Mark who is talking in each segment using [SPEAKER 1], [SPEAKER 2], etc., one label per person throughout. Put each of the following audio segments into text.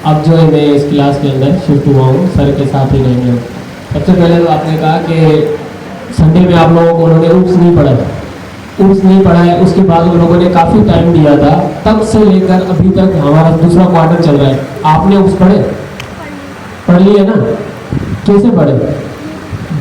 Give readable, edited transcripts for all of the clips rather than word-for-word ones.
[SPEAKER 1] अब जो है मैं इस क्लास के अंदर शिफ्ट हुआ हूँ, सर के साथ ही रहेंगे हम। सबसे पहले तो आपने कहा कि संडे में आप लोगों को उन्होंने उप्स नहीं पढ़ा है। उसके बाद उन लोगों ने काफ़ी टाइम दिया था, तब से लेकर अभी तक हमारा दूसरा क्वार्टर चल रहा है। आपने उप्स पढ़ लिए ना? कैसे पढ़े?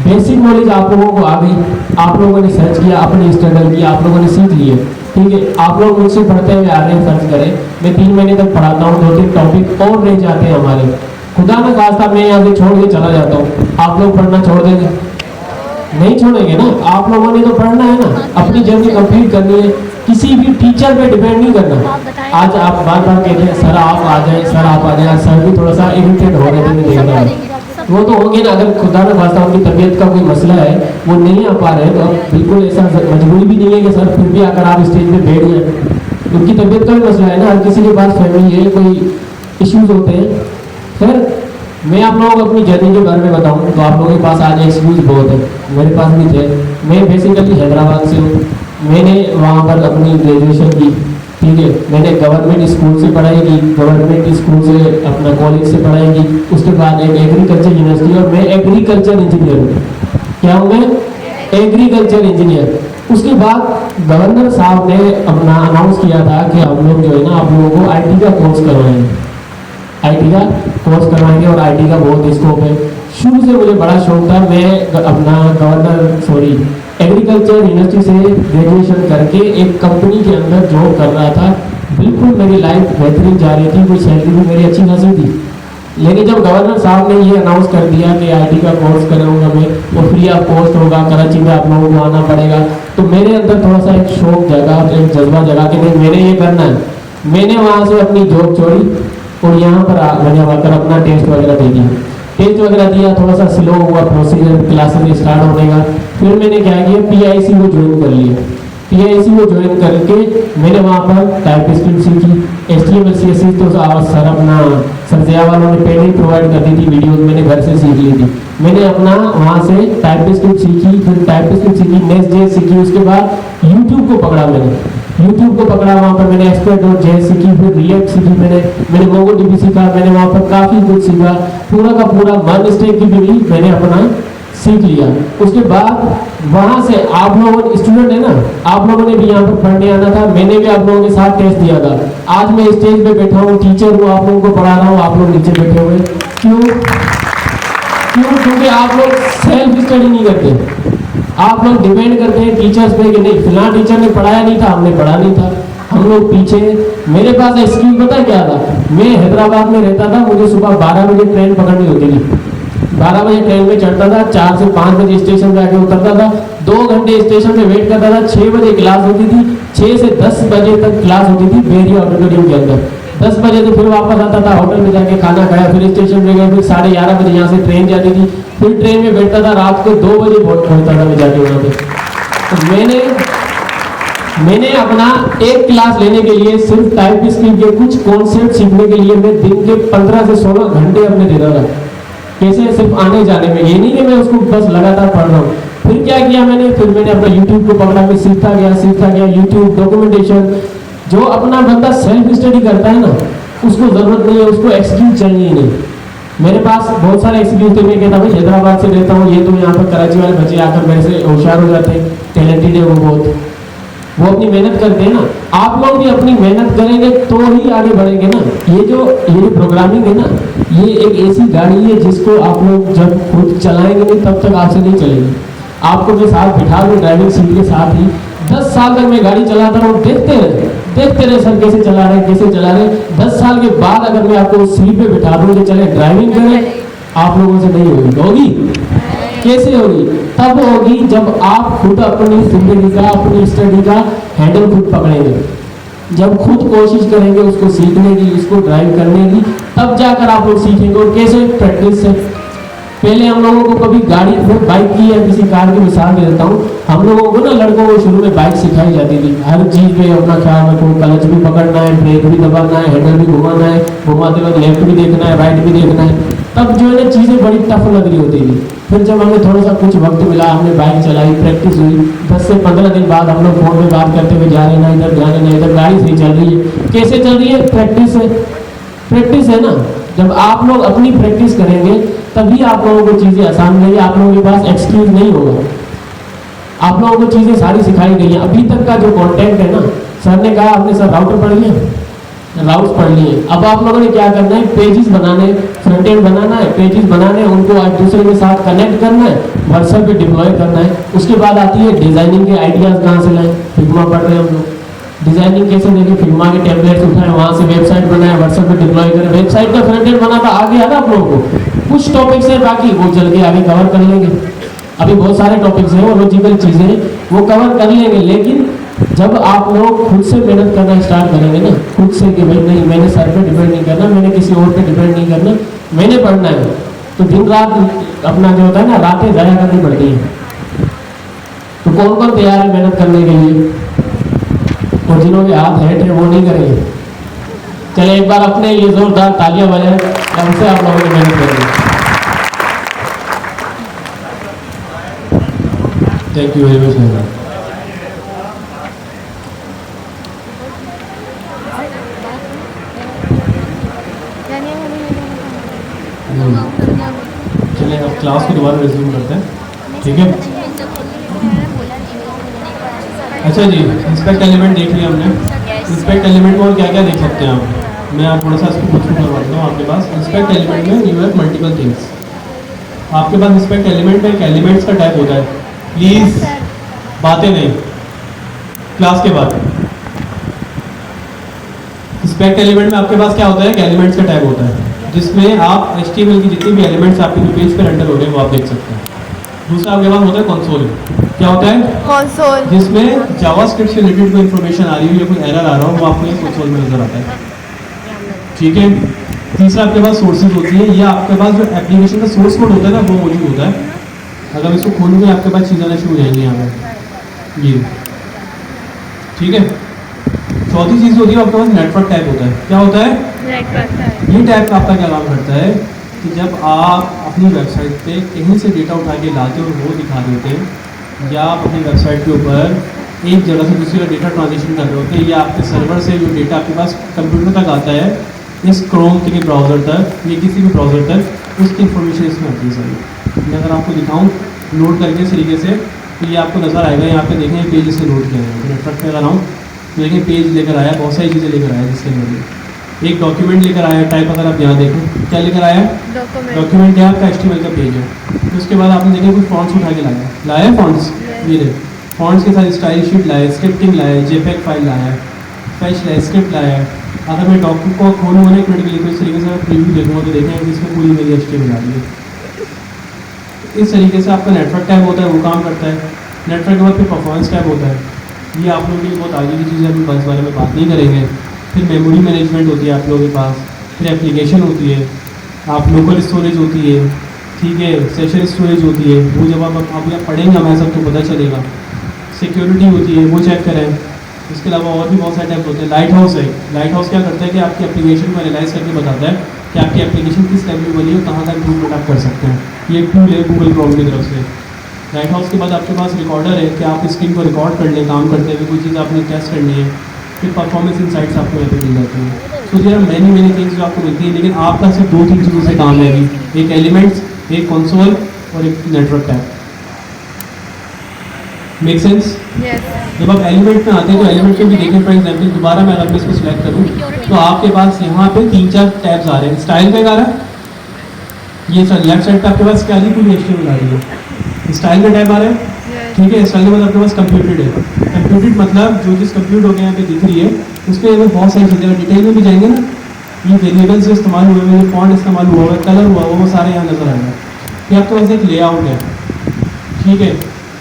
[SPEAKER 1] बेसिक नॉलेज आप लोगों को आ गई, आप लोगों ने सर्च किया, अपनी स्ट्रगल किया, आप लोगों ने सीख लिए। ठीक है, आप लोग मुझसे पढ़ते हुए आ रहे हैं, सर्च करें। मैं 3 महीने तक पढ़ाता हूँ, 2-3 टॉपिक और रह जाते हैं हमारे। खुदा न खास्ता मैं यहाँ से छोड़ के चला जाता हूँ, आप लोग पढ़ना छोड़ देंगे? नहीं छोड़ेंगे ना? आप लोगों ने तो पढ़ना है ना, अपनी जर्नी कंप्लीट करनी है, किसी भी टीचर पे डिपेंड नहीं करना। आज आप बार बार कहते हैं सर आप आ जाए, सर आप आ जाए, सर भी थोड़ा सा इरिटेट हो रहे थे, मैं देख रहा हूँ। वो तो होंगे ना, अगर खुदा न खास्ता उनकी तबीयत का कोई मसला है, वो नहीं आ पा रहे हैं, तो अब बिल्कुल ऐसा मजबूरी भी नहीं है कि सर फिर भी आकर आप स्टेज पे बैठ जाए। उनकी तबीयत का भी मसला है ना, हर किसी के पास फैमिली है, कोई इश्यूज होते हैं। खैर, मैं आप लोगों को अपनी जर्नी के बारे में बताऊं तो आप लोगों के पास आज एक्सक्यूज बहुत है, मेरे पास भी थे। मैं बेसिकली हैदराबाद से हूँ, मैंने वहाँ पर अपनी ग्रेजुएशन की। ठीक है, मैंने गवर्नमेंट स्कूल से पढ़ाई की, गवर्नमेंट स्कूल से अपना कॉलेज से पढ़ाई की। उसके बाद एक एग्रीकल्चर यूनिवर्सिटी, और मैं एग्रीकल्चर इंजीनियर हूँ। क्या हूँ मैं? Agriculture engineer. उसके बाद गवर्नर साहब ने अपना अनाउंस किया था कि हम लोग जो है ना, आप लोगों को IT का कोर्स करवाएंगे, IT का कोर्स करवाएंगे, और IT का बहुत स्कोप है। शुरू से मुझे बड़ा शौक था, मैं अपना एग्रीकल्चर यूनिवर्सिटी से ग्रेजुएशन करके एक कंपनी के अंदर जॉब कर रहा था। बिल्कुल मेरी लाइफ बेहतरीन जा रही थी, कोई सैलरी भी मेरी अच्छी खासी थी। लेकिन जब गवर्नर साहब ने ये अनाउंस कर दिया कि IT का कोर्स कराऊंगा मैं, वो फ्री ऑफ कॉस्ट होगा, कराची में आप लोगों को आना पड़ेगा, तो मेरे अंदर थोड़ा सा एक शौक जगा, एक जज्बा जगा कि नहीं मैंने ये करना है। मैंने वहाँ से अपनी जॉब छोड़ी और यहाँ पर मैंने आकर अपना टेस्ट वगैरह दे दिया। टेस्ट वगैरह दिया, थोड़ा सा स्लो हुआ प्रोसीजर क्लासेस स्टार्ट होने का। फिर मैंने क्या किया, PIC को ज्वाइन कर लिया। PIC को ज्वाइन करके मैंने वहाँ पर टाइपस्क्रिप्ट सीखी, HTML CSS तो सर जया वालों ने पहले ही प्रोवाइड कर दी थी वीडियोस, मैंने घर से सीख ली थी। मैंने अपना वहाँ से टाइपस्क्रिप्ट सीखी, फिर टाइपस्क्रिप्ट सीखी, Next.js सीखी। उसके बाद YouTube को पकड़ा वहाँ पर मैंने Express.js सीखी, फिर React सीखी, मैंने MongoDB सीखा। मैंने वहाँ पर काफ़ी कुछ सीखा, पूरा का पूरा 1 स्टेप की भी मैंने अपना सीख लिया। उसके बाद वहाँ से आप लोग स्टूडेंट है ना, आप लोगों ने भी यहाँ पर पढ़ने आना था, मैंने भी आप लोगों के साथ टेस्ट दिया था। आज मैं स्टेज पे बैठा हूँ, टीचर हूँ, आप लोगों को पढ़ा रहा हूँ, आप लोग नीचे बैठे हुए। क्यों? क्योंकि आप लोग सेल्फ स्टडी नहीं करते, आप लोग डिपेंड करते हैं टीचर्स पे कि नहीं फिलहाल टीचर ने पढ़ाया नहीं था, हमने पढ़ा नहीं था, हम लोग पीछे। मेरे पास एक्सक्यूज पता क्या था? मैं हैदराबाद में रहता था, मुझे सुबह 12 बजे ट्रेन पकड़नी होती थी। 12 बजे ट्रेन में चढ़ता था, 4 से 5 बजे स्टेशन पे आके उतरता था, 2 घंटे स्टेशन पे वेट करता था। 6 बजे क्लास होती थी, 6 से 10 बजे तक क्लास होती थी बेरिया ऑडिटोरियम के अंदर। 10 बजे तो फिर वापस आता था, होटल में जाके खाना खाया, फिर स्टेशन पे गए, फिर 11:30 बजे यहाँ से ट्रेन जाती थी, फिर ट्रेन में बैठता था, रात को 2 बजे पहुंचता था मैं जाके वहाँ पे। तो मैंने अपना एक क्लास लेने के लिए सिर्फ टाइपस्क्रिप्ट के कुछ कॉन्सेप्ट सीखने के लिए मैं दिन के 15 से 16 घंटे अपने देता था। कैसे? सिर्फ आने जाने में, ये नहीं कि मैं उसको बस लगातार पढ़ रहा हूँ। फिर क्या किया मैंने, फिर मैंने अपना YouTube को पकड़ा, मैं सीखता गया। YouTube डॉक्यूमेंटेशन, जो अपना बंदा सेल्फ स्टडी करता है ना, उसको जरूरत नहीं है, उसको एक्सक्यूज चाहिए नहीं। मेरे पास बहुत सारे एक्सक्यूज थे, मैं कहता भाई हैदराबाद से रहता हूँ, ये तो यहाँ पर कराची वाले बच्चे आकर मेरे से होशियार हो जाते हैं, टैलेंटेड है वो बहुत, वो अपनी मेहनत करते हैं ना। आप लोग भी अपनी मेहनत करेंगे तो ही आगे बढ़ेंगे ना। ये जो प्रोग्रामिंग है ना, ये एक ऐसी गाड़ी है जिसको आप लोग जब खुद चलाएंगे नहीं तब तक आपसे नहीं चलेगी। आपको मैं साथ बिठा दूँ ड्राइविंग सीट के साथ ही, 10 साल तक मैं गाड़ी चलाता रहूँ, देखते रहे सर कैसे चला रहे। 10 साल के बाद अगर मैं आपको उस सीट पे बिठा दूँ कि चले ड्राइविंग करें, आप लोगों से नहीं होगी। कैसे होगी? तब होगी जब आप खुद अपनी जिंदगी का, अपनी स्टडी का हैंडल खुद पकड़ेंगे, जब खुद कोशिश करेंगे उसको सीखने की, उसको ड्राइव करने की, तब जाकर आप लोग सीखेंगे। और कैसे? प्रैक्टिस से। पहले हम लोगों को कभी गाड़ी, बाइक की या किसी कार की मिसाल दे देता हूँ, हम लोगों को ना लड़कों को शुरू में बाइक सिखाई जाती थी, हर चीज़ पे अपना ख्याल रखो, क्लच भी पकड़ना है, ब्रेक भी दबाना है, हैंडल भी घुमाना है, घुमाते वक्त लेफ्ट भी देखना है, राइट भी देखना है। तब जो है ना चीज़ें बड़ी टफ लग रही होती थी। फिर जब हमें थोड़ा सा कुछ वक्त मिला, हमने बाइक चलाई, प्रैक्टिस हुई, 10 से 15 दिन बाद हम लोग फोन में बात करते हुए जा रहे हैं, ना इधर जाने ना इधर, गाड़ी सही चल रही है। कैसे चल रही है? प्रैक्टिस है ना। जब आप लोग अपनी प्रैक्टिस करेंगे तभी आप लोगों को चीज़ें आसान लगेगी, आप लोगों के पास एक्सक्यूज नहीं होगा। आप लोगों को चीज़ें सारी सिखाई गई हैं। अभी तक का जो कंटेंट है ना, सर ने कहा आपने सर राउटर पढ़ लिया, राउट्स पढ़ लिए, अब आप लोगों ने क्या करना है, पेजेस बनाने, फ्रंट एंड बनाना है, पेजेस बनाने, उनको एक दूसरे के साथ कनेक्ट करना है, व्हाट्सएप पे डिप्लॉय करना है। उसके बाद आती है डिजाइनिंग के आइडियाज़ कहाँ से लाएं, फिग्मा पढ़ रहे हैं हम लोग, डिजाइनिंग कैसे देखें, फिग्मा के टेम्पलेट्स उठाएं, वहाँ से वेबसाइट बनाए, व्हाट्सएप पे डिप्लॉय करें। वेबसाइट का फ्रंट एंड बना था, आ गया ना आप लोगों को, कुछ टॉपिक्स है बाकी वो चल के आगे कवर कर लेंगे। अभी बहुत सारे टॉपिक्स हैं, वो लॉजिकल चीज़ें वो कवर कर लेंगे, लेकिन जब आप लोग खुद से मेहनत करना स्टार्ट करेंगे ना, खुद से कि भाई नहीं मैंने सर पे डिपेंड नहीं करना, मैंने किसी और पे डिपेंड नहीं करना, मैंने पढ़ना है, तो दिन रात अपना जो होता है ना, रातें ज़ाया करनी पड़ती हैं। तो कौन कौन तैयार है मेहनत करने के लिए, और जिन्होंने हाथ हेट है वो नहीं करेंगे? चले एक बार अपने लिए जोरदार तालियां बजाएं, हमसे आप लोगों ने मेहनत करेंगे। Thank you very much. चलिए अब क्लास को दोबारा रिज्यूम करते हैं, ठीक है? अच्छा जी, इंस्पेक्ट एलिमेंट देख लिया हमने। इंस्पेक्ट एलिमेंट में और क्या क्या देख सकते हैं आप, मैं आप थोड़ा सा इसको कुछ करवाता हूँ। आपके पास इंस्पेक्ट एलिमेंट में यू हैव मल्टीपल थिंग्स। आपके पास इंस्पेक्ट एलिमेंट में एक एलिमेंट्स का टाइप होता है। प्लीज़ बातें नहीं, क्लास के बाद। इंस्पेक्ट एलिमेंट में आपके पास क्या होता है कि एलिमेंट्स का टाइप होता है, जिसमें आप HTML की जितनी भी एलिमेंट्स आपके जो पेज पे रेंडर हो रहे हैं वो आप देख सकते हैं। दूसरा आपके पास होता है कंसोल। क्या होता है? कंसोल, जिसमें जावास्क्रिप्ट से रिलेटेड कोई इन्फॉर्मेशन आ रही हो या कोई एरर आ रहा हो वो आपको ये कंसोल में नजर आता है, ठीक है? तीसरा आपके पास सोर्सेज होती है, या आपके पास जो एप्लीकेशन का सोर्स कोड होता है ना वो मौजूद होता है। अगर मैं इसको खोलूँगा आपके पास चीज़ आना शुरू हो जाएंगी यहाँ पर, ये ठीक है। चौथी चीज़ होती है आपके पास नेटवर्क टाइप होता है। क्या होता है? Network type. ये टाइप आपका क्या काम करता है कि जब आप अपनी वेबसाइट पे कहीं से डेटा उठा के लाते हो और वो दिखा देते हैं, या आप अपनी वेबसाइट के ऊपर एक जगह से दूसरी जगह डेटा ट्रांजिशन कर रहे होते हैं, या आपके सर्वर से जो डेटा आपके पास कंप्यूटर तक आता है, इस क्रोम के ब्राउज़र तक या किसी भी ब्राउज़र तक, उसकी इन्फॉर्मेशन इसमें आती है सारी। मैं अगर आपको दिखाऊँ लोड करके इस तरीके से, तो ये आपको नज़र आएगा। यहाँ पे देखें पेज से लोड किया है, नेटवर्क में अगर आऊँ देखिए पेज लेकर आया, बहुत सारी चीज़ें लेकर आया, जिसके अंदर एक डॉक्यूमेंट लेकर आया टाइप। अगर आप यहाँ देखें क्या लेकर आया, डॉक्यूमेंट क्या आपका HTML का पेज है। तो उसके बाद आपने देखें कुछ फॉन्ट्स उठा के लाया फॉन्ट्स, ये फॉन्ट्स के साथ स्टाइल शीट लाया, स्क्रिप्टिंग लाया, JPEG फाइल लाया, फैच लाया, स्क्रिप्ट लाया। अगर मैं डॉक्यूमेंट को खोलूँगा एक मिनट के लिए तो इस तरीके से प्रीव्यू देखूँगा तो देखें इसमें पूरी मेरी HTML आ रही है। इस तरीके से आपका नेटवर्क टैब होता है, वो काम करता है। नेटवर्क के बाद फिर परफॉर्मेंस टैब होता है, ये आप लोगों के लिए बहुत आगे की चीज़ है, अभी इस बारे में बात नहीं करेंगे। फिर मेमोरी मैनेजमेंट होती है आप लोगों के पास, फिर एप्लीकेशन होती है, आप लोकल स्टोरेज होती है, ठीक है, सेशन स्टोरेज होती है, वो जब आप पढ़ेंगे हमें सबको पता चलेगा। सिक्योरिटी होती है, वो चेक करें। इसके अलावा और भी बहुत सारे टाइप होते हैं। लाइट हाउस है, लाइट हाउस क्या करता है कि आपकी एप्लीकेशन को एनालाइज करके बताता है कि आपकी एप्लीकेशन किस लेवल में बनी है, कहाँ तक इम्प्रूवमेंट आप कर सकते हैं। ये टूल है गूगल क्रोम की तरफ से। लाइट हाउस के बाद आपके पास रिकॉर्डर है कि आप स्क्रीन को रिकॉर्ड कर लें, काम करते हुए कोई चीज़ आपने टेस्ट करनी है। फिर परफॉर्मेंस इनसाइट्स आपको यहाँ पे मिल जाते हैं। So there are many things जो आपको मिलती है, लेकिन आपका सिर्फ 2-3 चीज़ों से काम है अभी, एक एलिमेंट्स, एक कंसोल और एक नेटवर्क टैब। Make sense? जब आप एलिमेंट में आते हैं तो एलिमेंट में भी देखें फॉर एग्जाम्पल, दोबारा मैं अगर इसको सिलेक्ट करूँ तो आपके पास यहाँ पे 3-4 टैब्स आ रहे हैं। स्टाइल पे आ रहा है, ये सर लेफ्ट साइड पे आपके पास क्या पूरी HTML आ रही है। स्टाइल का टैब आ रहा है, ठीक है। स्टाइल के बाद आपके पास कंप्यूटेड है। कंप्यूटेड मतलब जो चीज़ कंप्यूट हो गया यहाँ पे दिख रही है, उसमें बहुत सारी चीज़ें डिटेल में भी जाएंगे ना, ये वेरिएबल्स जो इस्तेमाल हुए हैं, जो फॉन्ट इस्तेमाल हुआ है, कलर हुआ वो सारे यहाँ नजर आएंगे। फिर आपके पास एक लेआउट है, ठीक है।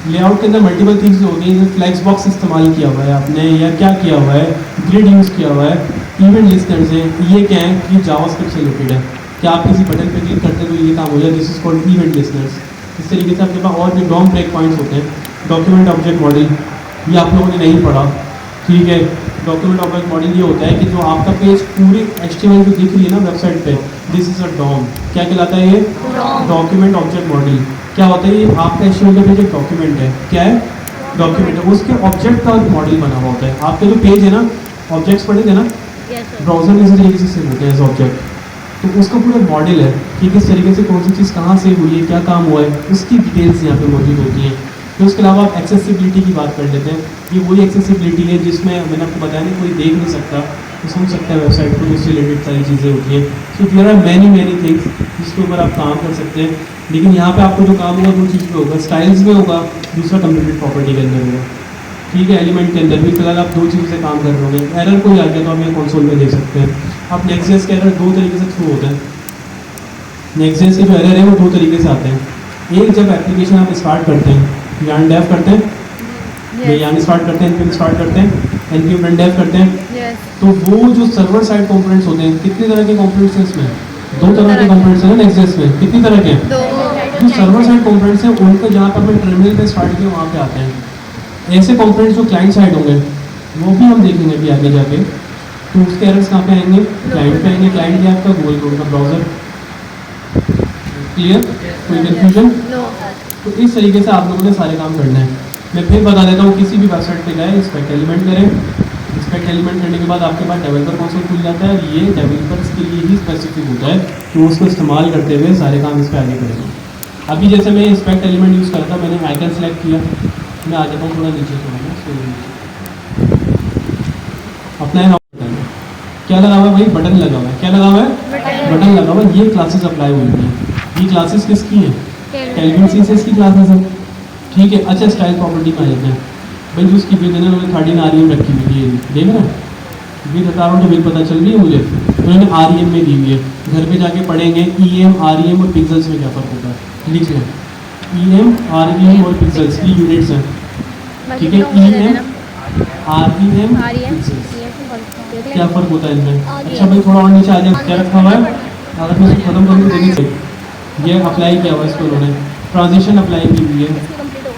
[SPEAKER 1] लेआउट के अंदर मल्टीपल थिंग्स होती हैं, जैसे फ्लैक्स बॉक्स इस्तेमाल किया हुआ है आपने, या क्या किया हुआ है, ग्रिड यूज़ किया हुआ है, इवेंट लिस्टर्स है। ये क्या है कि जावास्क्रिप्ट से रिलेटेड है कि आप किसी बटन पे क्लिक करते तो ये काम हो जाए, this is called event listeners. इस तरीके से आपके पास और भी डॉम ब्रेक पॉइंट्स होते हैं। डॉक्यूमेंट ऑब्जेक्ट मॉडल, ये आप लोगों ने नहीं पढ़ा, ठीक है। डॉक्यूमेंट ऑब्जेक्ट मॉडल ये होता है कि जो आपका पेज पूरी HTML जो दिख रही है ना वेबसाइट पे, दिस इज अ डॉम। क्या कहलाता है ये? Document object model. क्या होता है ये? आपका HTML का पेज एक डॉक्यूमेंट है। क्या है? डॉक्यूमेंट है। उसके ऑब्जेक्ट का मॉडल बना हुआ होता है। आपके जो पेज है ना, ऑब्जेक्ट्स पढ़ेंगे ना, ब्राउजर में इसी तरीके से सेव होते हैं ऑब्जेक्ट,
[SPEAKER 2] तो उसका पूरा मॉडल है कि किस तरीके से कौन सी चीज़ कहाँ से हुई है, क्या काम हुआ है, उसकी डिटेल्स यहाँ पे मौजूद होती हैं। तो उसके अलावा आप एक्सेसिबिलिटी की बात कर लेते हैं। ये वही एक्सेसिबिलिटी है जिसमें मैंने आपको बताया नहीं, कोई देख नहीं सकता, तो सुन सकता है वेबसाइट को, उससे रिलेटेड सारी चीज़ें होती हैं। So there are many things जिसके ऊपर आप काम कर सकते हैं। लेकिन यहाँ पे आपको जो काम होगा दो चीज़ पे होगा, स्टाइल्स में होगा, दूसरा कंप्यूटेड प्रॉपर्टी के अंदर होगा। ठीक है, एलिमेंट के अंदर भी फिलहाल आप दो चीज़ों से काम कर रहे होंगे। एरर कोई आ गया तो आप ये कंसोल में देख सकते हैं। आप नेक्स्ट के एरर दो तरीके से थ्रू होते हैं। नेक्स्ट के जो एरर है वो दो तरीके से आते हैं। एक, जब एप्लीकेशन आप स्टार्ट करते हैं, यान डेव करते हैं, यान स्टार्ट करते हैं, एनपीएम स्टार्ट करते हैं, एनपीएम रन डेव करते हैं, तो वो जो सर्वर साइड कंपोनेंट्स होते हैं, कितनी तरह के कंपोनेंट्स हैं इसमें? दो तरह के कंपोनेंट्स हैं ना नेक्स्ट में। कितनी तरह के? जो सर्वर साइड कंपोनेंट्स हैं उनको जहाँ पर हमने टर्मिनल पे स्टार्ट किया वहाँ पे आते हैं। ऐसे कंपोनेंट्स जो क्लाइंट साइड होंगे वो भी हम देखेंगे अभी आगे जाके। तो उसके एरर्स कहाँ पे आएंगे? क्लाइंट पे आएंगे। क्लाइंट क्या आपका? गूगल क्रोम का ब्राउजर। क्लियर? कोई कंफ्यूजन? तो इस तरीके से आप लोगों ने सारे काम करना है। मैं फिर बता देता हूँ, किसी भी वेबसाइट पे गए, इंस्पेक्ट एलिमेंट करें। इंस्पेक्ट एलिमेंट करने के बाद आपके पास डेवलपर कंसोल खुल जाता है। ये डेवलपर्स के लिए ही स्पेसिफिक होता है, तो उसको इस्तेमाल करते हुए सारे काम इस पर आगे करेंगे। अभी जैसे मैं इंस्पेक्ट एलिमेंट यूज़ करता, मैंने आइकन सेलेक्ट किया, मैं आ जाता हूँ थोड़ा नीचे, अपना बटन क्या लगा हुआ है भाई? बटन लगा हुआ है। क्या लगा हुआ है? बटन लगा हुआ है। ये क्लासेस अप्लाई हुई हैं। ये क्लासेस किसकी हैं? कैल्विन सीएसएस की क्लासेस हैं। ठीक है, अच्छा स्टाइल प्रॉपर्टी में आ जाते हैं भाई। जो उसकी विद है ना, उन्होंने 13 आरईएम रखी हुई है, देख रहे हैं? विद बता रहा हूँ तो विद पता चल रही है मुझे। उन्होंने आरईएम में दी हुई है। घर पे जाके पढ़ेंगे ईएम, आरईएम और पिक्सल्स में क्या फ़र्क होता है, लिख लें। ईएम, आरईएम और पिक्सल्स की यूनिट्स हैं। ठीक है, ईएम, आरईएम, पिक्सल्स, क्या फ़र्क होता है इनमें? अच्छा भाई थोड़ा और नीचे आ जाए, क्या रखा हुआ है? अगर मैं इसको खत्म करूँ तो देखिए, ये अप्लाई किया हुआ है इसको उन्होंने, ट्रांजिशन अप्लाई की हुई है।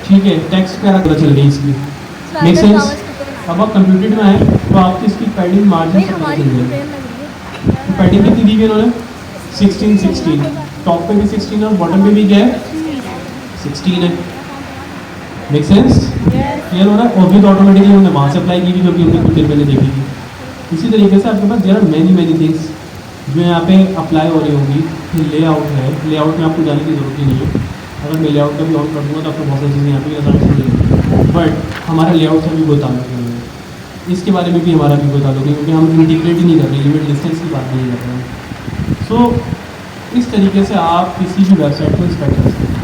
[SPEAKER 2] ठीक है, टेक्स्ट क्या पता चल रही है इसकी, मेक सेंस? अब आप कंप्यूटेड में आए तो आपकी इसकी पैडिंग मार्जिन से पता चल जाएगी। पैडिंग कितनी दी है उन्होंने? 16 टॉप पे भी 16 है और बॉटम पे भी क्या है? 16 है। Make sense? क्लियर हो रहा है? और विद ऑटोमेटिकली उन्होंने वहाँ से अप्लाई की थी, जो कि हमने कुछ देर पहले देखी थी। इसी तरीके से आपके पास देयर आर मैनी थिंग्स जो यहाँ पे अप्लाई हो रही होंगी। फिर लेआउट है, लेआउट में आपको जाने की ज़रूरत ही नहीं है। अगर मैं लेआउट का भी ऑन कर दूँगा तो आपको बहुत सारी चीज़ें यहाँ पे आसान से मिलेंगी, बट हमारा लेआउट से भी कोई ताल्लुक नहीं है। इसके बारे में भी हमारा भी कोई ताल्लुक नहीं, क्योंकि हम इंटीग्रेट ही नहीं कर रहे, लिमिट डिस्टेंस की बात नहीं कर रहे हैं। सो इस तरीके से आप किसी भी वेबसाइट को इंस्पेक्ट कर सकते हैं।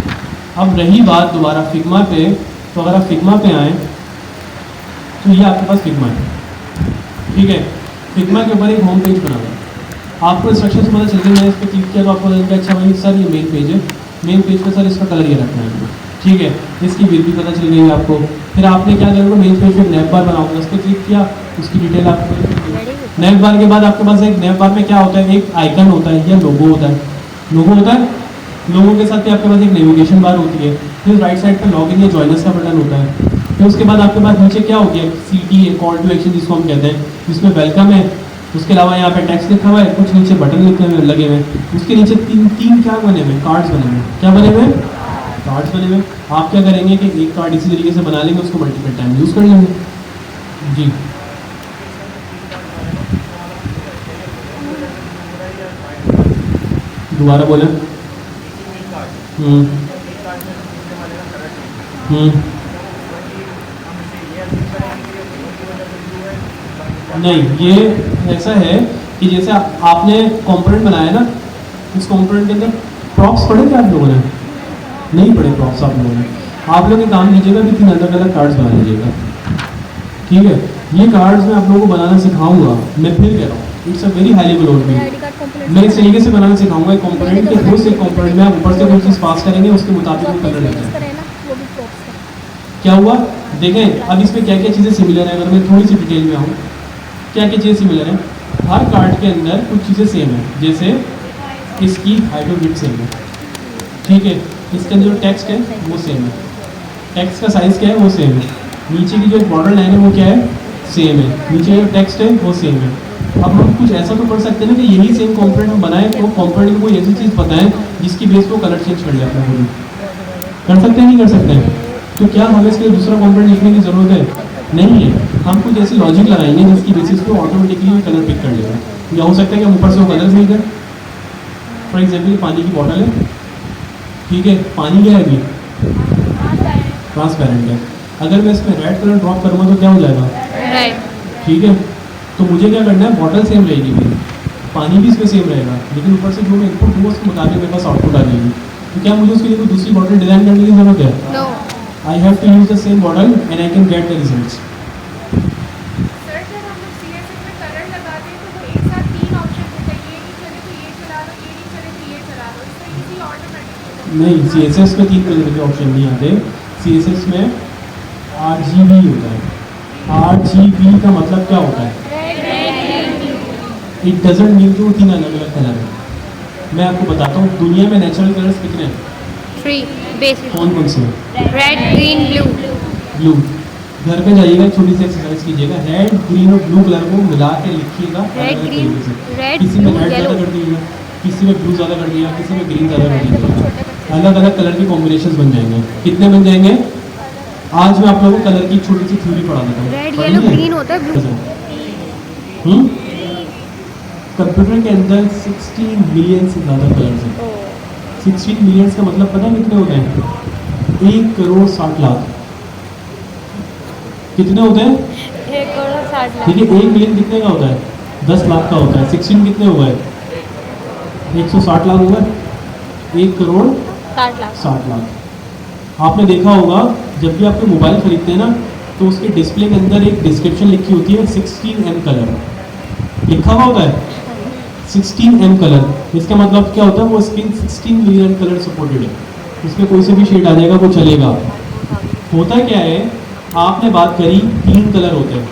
[SPEAKER 2] अब रही बात दोबारा फिग्मा पे, तो अगर आप फिग्मा पे आएँ तो ये आपके पास फिग्मा है। ठीक है, फिग्मा के ऊपर एक होम पेज बना हुआ है। आपको इंस्ट्रक्शन से पता चल गया, मैंने इस पर क्लिक किया तो आपको लगा अच्छा भाई सर ये मेन पेज है, मेन पेज पे सर इसका कलर ये रखना है। ठीक है, इसकी विड्थ भी पता चल गई है आपको। फिर आपने क्या करोगे, मेन पेज पे नैप बार बनाओगे, उस पर क्लिक किया, उसकी डिटेल आपको। नैप बार के बाद आपके पास एक नैप बार में क्या होता है, एक आइकन होता है या लोगो होता है। लोगो होता है, लोगों के साथ आपके पास एक नेविगेशन बार होती है। फिर राइट साइड पर लॉगिन या जॉइनर्स का बटन होता है। फिर उसके बाद आपके पास नीचे क्या हो गया, सीटी है, कॉल टू एक्शन जिसको हम कहते हैं, जिसमें वेलकम है। उसके अलावा यहाँ पे टेक्स्ट लिखा हुआ है, कुछ नीचे बटन लिखे हुए लगे हुए हैं। उसके नीचे तीन क्या बने हुए, कार्ड्स बने हुए। क्या बने हुए? कार्ड्स बने हुए। आप क्या करेंगे कि एक कार्ड इसी तरीके से बना लेंगे, उसको मल्टीपल टाइम यूज़ कर लेंगे। जी दोबारा बोलें। नहीं, ये ऐसा है कि जैसे आपने कंपोनेंट बनाया ना, इस कंपोनेंट के अंदर प्रॉप्स पढ़े थे आप लोगों ने? नहीं पढ़े प्रॉप्स आप लोगों ने। आप लोग एक काम कीजिएगा कि 3 अलग अलग कार्ड्स बना लीजिएगा। ठीक है, ये कार्ड्स मैं आप लोगों को बनाना सिखाऊंगा। मैं फिर कह रहा हूँ, it's a very high level over view. मैं इस तरीके से बनाना सिखाऊंगा एक कंपोनेंट के थ्रू से। कंपोनेंट में आप ऊपर से कोई चीज़ पास करेंगे, उसके मुताबिक वो कलर लगेगा। क्या हुआ देखें, अब इसमें क्या क्या चीज़ें सिमिलर है। अगर मैं थोड़ी सी डिटेल में आऊँ, क्या क्या चीज़ें सिमिलर हैं। हर कार्ड के अंदर कुछ चीज़ें सेम है, जैसे इसकी हाइट और विड्थ सेम है। ठीक है, इसके अंदर जो टेक्स्ट है वो सेम है, टेक्स्ट का साइज़ क्या है वो सेम है। नीचे की जो बॉर्डर लाइन है वो क्या है, सेम है। नीचे जो टेक्स्ट है वो सेम है। अब हम कुछ ऐसा तो कर सकते हैं ना कि यही सेम कंपोनेंट हम बनाए, तो कंपोनेंट को कोई ऐसी चीज़ बताएं जिसकी बेस पे वो कलर चेंज कर ले अपना खुद। कर सकते हैं नहीं कर सकते हैं? तो क्या हमें इसके लिए दूसरा कंपोनेंट लिखने की ज़रूरत है? नहीं है। हम कुछ ऐसी लॉजिक लगाएंगे जिसकी बेसिस पे ऑटोमेटिकली कलर पिक कर लेगा। या हो सकता है कि हम ऊपर से वो कलर मिल जाए, फॉर एग्जाम्पल पानी की बॉटल है, ठीक है, पानी क्या है अभी? ट्रांसपेरेंट है। अगर मैं इसमें रेड कलर ड्रॉप करूँगा तो क्या हो जाएगा?
[SPEAKER 3] रेड।
[SPEAKER 2] ठीक है, तो मुझे क्या करना है, बॉटल सेम रहेगी मेरी, पानी भी इसमें सेम रहेगा, लेकिन ऊपर से जो मैं इनपुट दूँ उसके मुताबिक मेरे पास आउटपुट आ जाएगी। तो क्या मुझे उसके लिए कोई दूसरी बॉटल डिज़ाइन करने की जरूरत है?
[SPEAKER 3] No.
[SPEAKER 2] I have to use the same bottle and I can get the results.
[SPEAKER 4] Sir जब हम लोग CSS में कलर लगाते हैं तो वो एक साथ 3 ऑप्शन होता है, ये नहीं चले तो ये चला लो, ये नहीं चले तो ये चला लो, इससे इजी ऑटोमेटिकली।
[SPEAKER 2] नहीं, CSS में 3 कलर के ऑप्शन नहीं आते। CSS में RGB होता है। RGB का मतलब क्या होता है? इट डजेंट मीन कि वो 3 अलग अलग कलर है। मैं आपको बताता हूँ, दुनिया में नेचुरल कलर्स कितने हैं?
[SPEAKER 3] 3 बेसिक।
[SPEAKER 2] कौन कौन से हैं?
[SPEAKER 3] Red, green, blue.
[SPEAKER 2] ब्लू। घर पे जाइएगा, छोटी सी एक्सरसाइज कीजिएगा, रेड ग्रीन और ब्लू कलर को मिला के लिखिएगा
[SPEAKER 3] रेड,
[SPEAKER 2] अलग-अलग
[SPEAKER 3] ग्रीन,
[SPEAKER 2] तरीके से।
[SPEAKER 3] रेड,
[SPEAKER 2] किसी में
[SPEAKER 3] ब्लू,
[SPEAKER 2] रेड ज़्यादा
[SPEAKER 3] येलो।
[SPEAKER 2] कर दीजिएगा, किसी में ब्लू ज़्यादा कर दिया, किसी में ग्रीन ज़्यादा कर दीजिएगा, अलग अलग कलर के कॉम्बिनेशन बन जाएंगे। कितने बन जाएंगे? आज मैं आप लोगों को कलर की छोटी सी थ्योरी पढ़ा देता हूँ।
[SPEAKER 3] रेड,
[SPEAKER 2] पढ़ी
[SPEAKER 3] येलो,
[SPEAKER 2] है?
[SPEAKER 3] ग्रीन होता है, ब्लू।
[SPEAKER 2] कंप्यूटर के अंदर 16 मिलियन से ज़्यादा कलर्स हैं। 16 मिलियन का मतलब पता है कितने होते हैं? 1 करोड़ 60 लाख। कितने होते हैं?
[SPEAKER 3] 1 करोड़ 60 लाख।
[SPEAKER 2] ठीक है, 1 मिलियन कितने का होता है? 10 लाख का होता है। 16 कितने हो गए? 160 लाख हो गए। 1 करोड़
[SPEAKER 3] 60 लाख।
[SPEAKER 2] 60 लाख। आपने देखा होगा जब भी आपके मोबाइल खरीदते हैं ना, तो उसके डिस्प्ले के अंदर एक डिस्क्रिप्शन लिखी होती है 16M कलर, लिखा हुआ होता है 16M कलर। इसका मतलब क्या होता है? वो स्क्रीन 16 मिलियन कलर सपोर्टेड है, उसमें कोई से भी शेड आ जाएगा, वो चलेगा। होता क्या है, आपने बात करी 3 कलर होते हैं,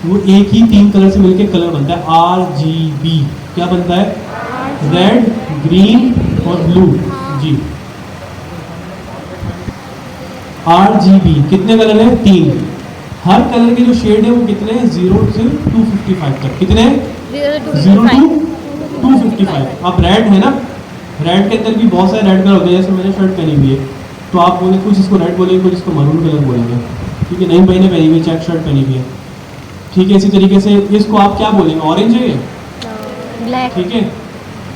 [SPEAKER 2] वो एक ही 3 कलर से मिलकर कलर बनता है RGB। क्या बनता है? रेड, ग्रीन और ब्लू। जी, RGB कितने कलर हैं? 3। हर कलर के जो शेड है वो कितने हैं? 0 से 255 तक। कितने हैं? 0 to 255। अब रेड है ना, रेड के अंदर भी बहुत सारे रेड कलर होते हैं। जैसे मैंने शर्ट पहनी हुई है, तो आप बोले कुछ इसको रेड बोलेंगे, कुछ इसको मरून कलर बोलेंगे, ठीक है। नहीं भाई ने पहनी हुई चेक शर्ट पहनी हुई है, ठीक है। इसी तरीके से इसको आप क्या बोलेंगे? ऑरेंज है ये,
[SPEAKER 3] ब्लैक।
[SPEAKER 2] ठीक है।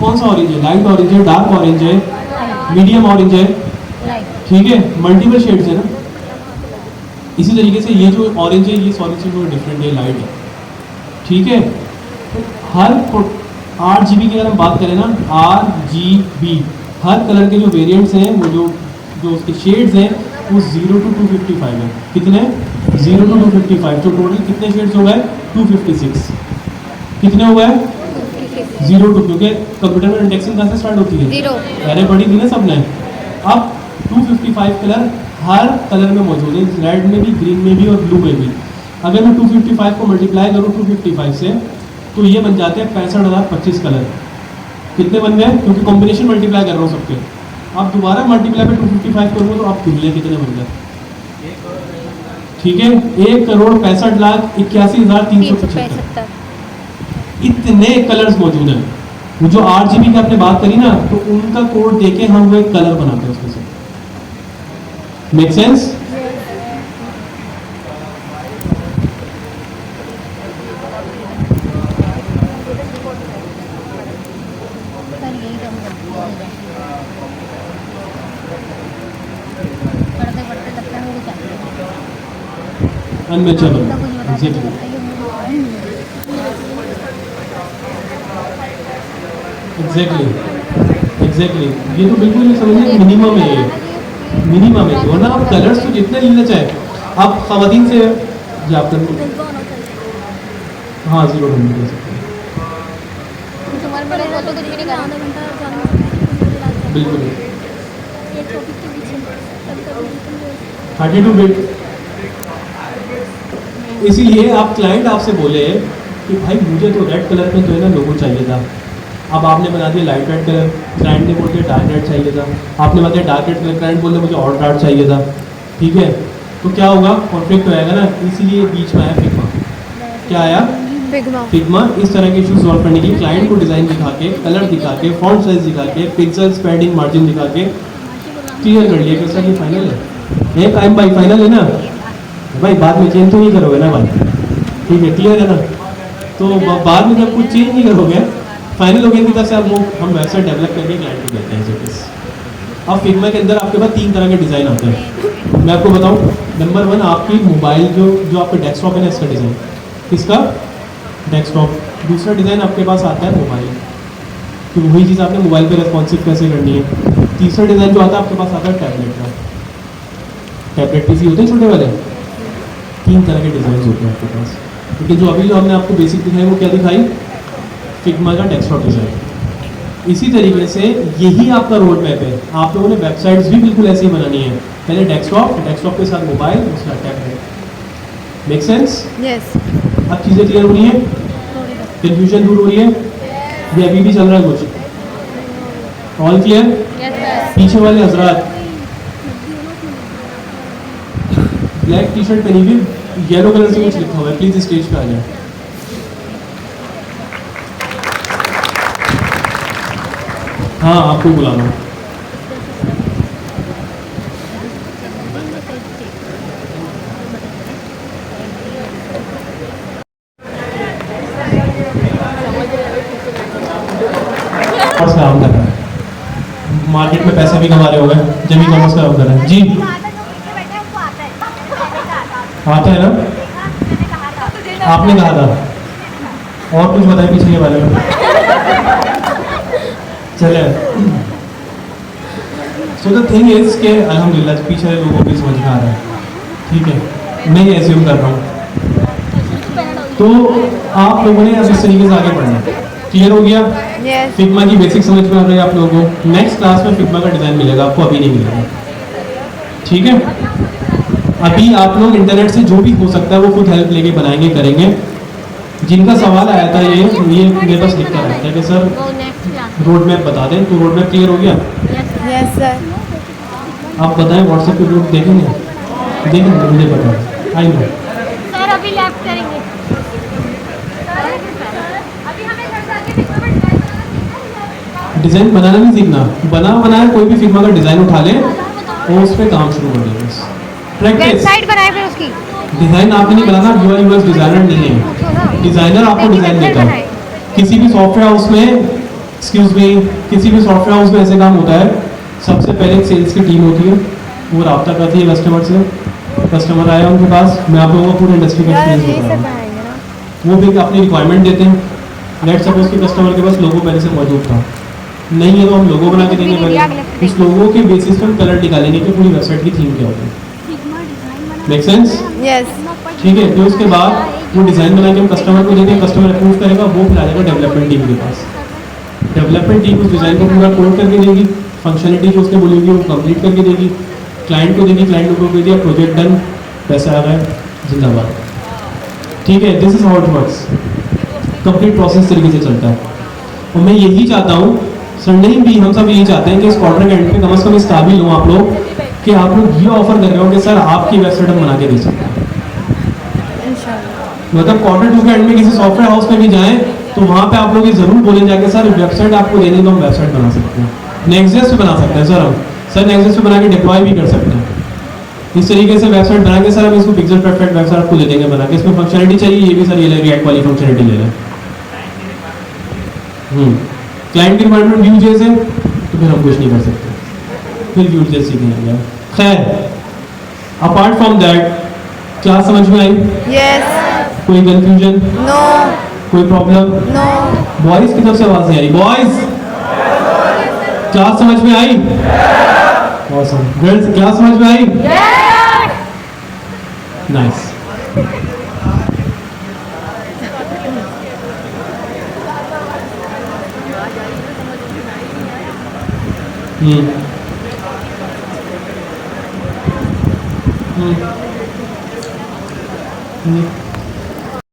[SPEAKER 2] कौन सा ऑरेंज है? लाइट ऑरेंज है, डार्क ऑरेंज है, मीडियम ऑरेंज है, ठीक है। मल्टीपल शेड्स है ना। इसी तरीके से ये जो ऑरेंज है, ये सॉरी से डिफरेंट है, लाइट है, ठीक है। हर RGB की अगर हम बात करें ना, RGB हर कलर के जो वेरिएंट्स हैं, वो जो उसके शेड्स हैं, वो 0 to 255 है। कितने? 0 to 255। तो टोटल कितने शेड्स हो गए? 256। कितने हो गए? 0 to, क्योंकि कंप्यूटर में इंडेक्सिंग कहाँ से स्टार्ट होती है?
[SPEAKER 3] 0।
[SPEAKER 2] पहले पढ़ी थी ना सबने। अब 255 कलर हर कलर में मौजूद है, रेड में भी, ग्रीन में भी और ब्लू में भी। अगर मैं 255 को मल्टीप्लाई करूँ 255 से, तो ये बन जाते हैं 65,025 कलर। कितने बन गए? क्योंकि कॉम्बिनेशन मल्टीप्लाई कर रहा हूँ सबके। अब दोबारा मल्टीप्लाई पे 255 करूँगा तो आप गिन लें कितने बन गए, ठीक है। 1,65,81,375 इतने कलर्स मौजूद हैं। वो जो RGB की आपने बात करी ना, तो उनका कोड देके हम वो एक कलर बनाते हैं उसमें से। Make sense? Unmatchable, exactly. Exactly ये तो बिल्कुल समझिए मिनिमम है, ये मिनिमम है। वरना आप कलर्स तो जितने लेना चाहे, आप खवातीन से जा कर, हाँ 0 to 100 ले सकते हैं, बिल्कुल। 32 बिट। इसीलिए आप क्लाइंट आपसे बोले कि भाई मुझे तो रेड कलर में जो है ना लोगो चाहिए था, अब आपने बना दिया लाइट रेड कलर, क्लाइंट ने बोल दिया डार्क रेड चाहिए था, आपने बता दिया डार्क रेड कलर, क्लाइंट बोल दिया मुझे और डार्क चाहिए था, ठीक है। तो क्या होगा? कॉन्फ्लिक्ट हो जाएगा ना। इसीलिए बीच में आया फिग्मा। क्या आया? फिग्मा। इस तरह के इशू सॉल्व करने के लिए क्लाइंट को डिज़ाइन दिखा के, कलर दिखा के, फॉन्ट साइज दिखा के, पिक्सल पैडिंग मार्जिन दिखा के क्लियर कर लिया कि सर ये फाइनल है। एक टाइम भाई फाइनल है ना भाई, बाद में चेंज तो नहीं करोगे ना भाई, ठीक है, क्लियर है ना। तो बाद में जब कुछ चेंज नहीं करोगे फाइनल हो गया इनकी तरफ से, अब हम वेबसाइट डेवलप करके क्लाइंट को देते हैं सर्विस। अब फिग्मा के अंदर आपके पास 3 तरह के डिज़ाइन आते हैं। मैं आपको बताऊं, नंबर 1 आपकी मोबाइल जो आपका डेस्कटॉप है ना, इसका डिज़ाइन, इसका डेस्कटॉप। दूसरा डिज़ाइन आपके पास आता है मोबाइल, तो वही चीज़ आपने मोबाइल पे रेस्पॉन्सिव कैसे करनी है। तीसरा डिज़ाइन जो आता है आपके पास आता है टैबलेट का। टैबलेट पीसी होते हैं छोटे वाले, 3 तरह के डिज़ाइन होते हैं आपके पास। लेकिन जो अभी जो हमने आपको बेसिक दिखाई वो क्या दिखाई, फिग्मा का डेस्कटॉप डिज़ाइन। इसी तरीके से यही आपका रोड मैप है। आप लोगों ने वेबसाइट्स भी बिल्कुल ऐसे ही बनानी है, पहले डेस्कटॉप, डेस्कटॉप के साथ मोबाइल, उसका टैबलेट। Make sense?
[SPEAKER 3] यस।
[SPEAKER 2] अब चीज़ें क्लियर हो रही है, कंफ्यूजन दूर हो रही है, ये अभी भी चल रहा है कुछ? All clear? पीछे वाले हजरात ब्लैक टी शर्ट पहनी हुई, येलो कलर से कुछ लिखा हुआ है, प्लीज स्टेज पे आ जाए। हाँ, आपको बुला रहा हूँ। कॉमर्स का काम कर रहा है, मार्केट में पैसे भी कमा रहे हो गए, जब भी कॉमर्स का काम कर रहा है। जी आता है ना, आपने कहा था। और कुछ बताए पीछे के बारे में? चले। सो द थिंग इज के अल्हम्दुलिल्लाह पीछे वाले लोगों को समझ में आ रहा है, ठीक है, मैं ये एज्यूम कर रहा हूँ। तो आप लोगों ने अब इस तरीके से आगे बढ़ना है। क्लियर हो गया?
[SPEAKER 3] यस।
[SPEAKER 2] फिग्मा की बेसिक समझ में आ रही है आप लोगों को। नेक्स्ट क्लास में फिग्मा का डिज़ाइन मिलेगा आपको, अभी नहीं मिलेगा, ठीक है? अभी आप लोग इंटरनेट से जो भी हो सकता है वो खुद हेल्प लेके बनाएंगे, करेंगे। जिनका सवाल आया था ये मेरे पास लिख कर आया था कि सर रोड मैप बता दें, तो रोड मैप क्लियर हो गया?
[SPEAKER 3] Yes sir.
[SPEAKER 2] आप बताएं, व्हाट्सएप पे लोग देखेंगे मुझे पता है, आई नो।
[SPEAKER 3] सर अभी लेफ्ट करेंगे।
[SPEAKER 4] अभी हमें घर जाके फिग्मा पर डिजाइन बनाना
[SPEAKER 2] डिज़ाइन बनाना नहीं सीखना, बना बनाया कोई भी फिग्मा का डिज़ाइन उठा ले और उस पर काम शुरू कर देंगे। प्रैक्टिस।
[SPEAKER 3] वेबसाइट बनाए फिर उसकी।
[SPEAKER 2] डिज़ाइन आपने नहीं बनाना, यूआई यूएक्स डिज़ाइनर नहीं है, डिज़ाइनर आपको डिज़ाइन देता है। किसी भी सॉफ्टवेयर हाउस में, एक्सक्यूज मी, किसी भी सॉफ्टवेयर हाउस में ऐसे काम होता है, सबसे पहले एक सेल्स की टीम होती है, वो रब्ता करती है कस्टमर से। कस्टमर आया उनके पास, मैं आप लोगों को पूरे इंडस्ट्री का एक्सपीरियंस बता रहा हूँ। वो फिर अपनी रिक्वायरमेंट देते हैं। लेट सपोज कि कस्टमर के पास लोगो पहले से मौजूद था, नहीं है तो हम लोगो बना के देंगे पहले। उस लोगो के बेसिस पर हम कलर निकालेंगे कि पूरी वेबसाइट की थीम क्या होगी। Make sense?
[SPEAKER 3] यस।
[SPEAKER 2] ठीक है, तो उसके बाद वो डिज़ाइन बना के हम कस्टमर को देंगे, कस्टमर अप्रूव करेगा, वो फिर आ जाएगा डेवलपमेंट टीम के पास। डेवलपमेंट टीम उस डिज़ाइन को पूरा कोड करके देगी, फंक्शनलिटी जो उसने बोलेगी वो कंप्लीट करके देगी, क्लाइंट को देगी, क्लाइंट को दे दिया, प्रोजेक्ट डन, पैसा आ गया, जिंदाबाद। ठीक है, this is how it works. Complete process तरीके से चलता है। और मैं यही चाहता हूँ, सर नहीं भी हम सब यही चाहते हैं कि इस क्वार्टर के एंड पे कम से कम इस काबिल हो आप लोग कि आप लोग ये ऑफर कर रहे हो कि सर आपकी वेबसाइट हम बना के दे सकते हैं। मतलब क्वार्टर 2 के एंड में किसी सॉफ्टवेयर हाउस में भी जाएं तो वहाँ पे आप लोग ये जरूर बोलें जाके सर वेबसाइट आपको देने तो हम वेबसाइट बना सकते हैं, नेक्स्ट पे बना सकते हैं सर हम, सर नेक्स्ट पे बना के डिप्लॉय भी कर सकते हैं। इस तरीके से वेबसाइट बना के सर हम इसको पिक्सल परफेक्ट वेबसाइट आपको दे देंगे बना के, इसमें फंक्शनलिटी चाहिए ये भी सर ये ले रिएक्ट वाली फंक्शनलिटी ले लें। क्लाइंट की रिक्वायरमेंट व्यू जेस है तो फिर हम कुछ नहीं कर सकते, फिर व्यू जेस सीखेंगे। खैर, अपार्ट फ्रॉम दैट क्लास समझ में आई?
[SPEAKER 3] यस।
[SPEAKER 2] कोई कंफ्यूजन?
[SPEAKER 3] नो।
[SPEAKER 2] कोई प्रॉब्लम?
[SPEAKER 3] नो।
[SPEAKER 2] बॉयज की तरफ से आवाज नहीं आ रही। बॉयज, क्लास समझ में आई? ऑसम। गर्ल्स, क्लास समझ में आई? नाइस।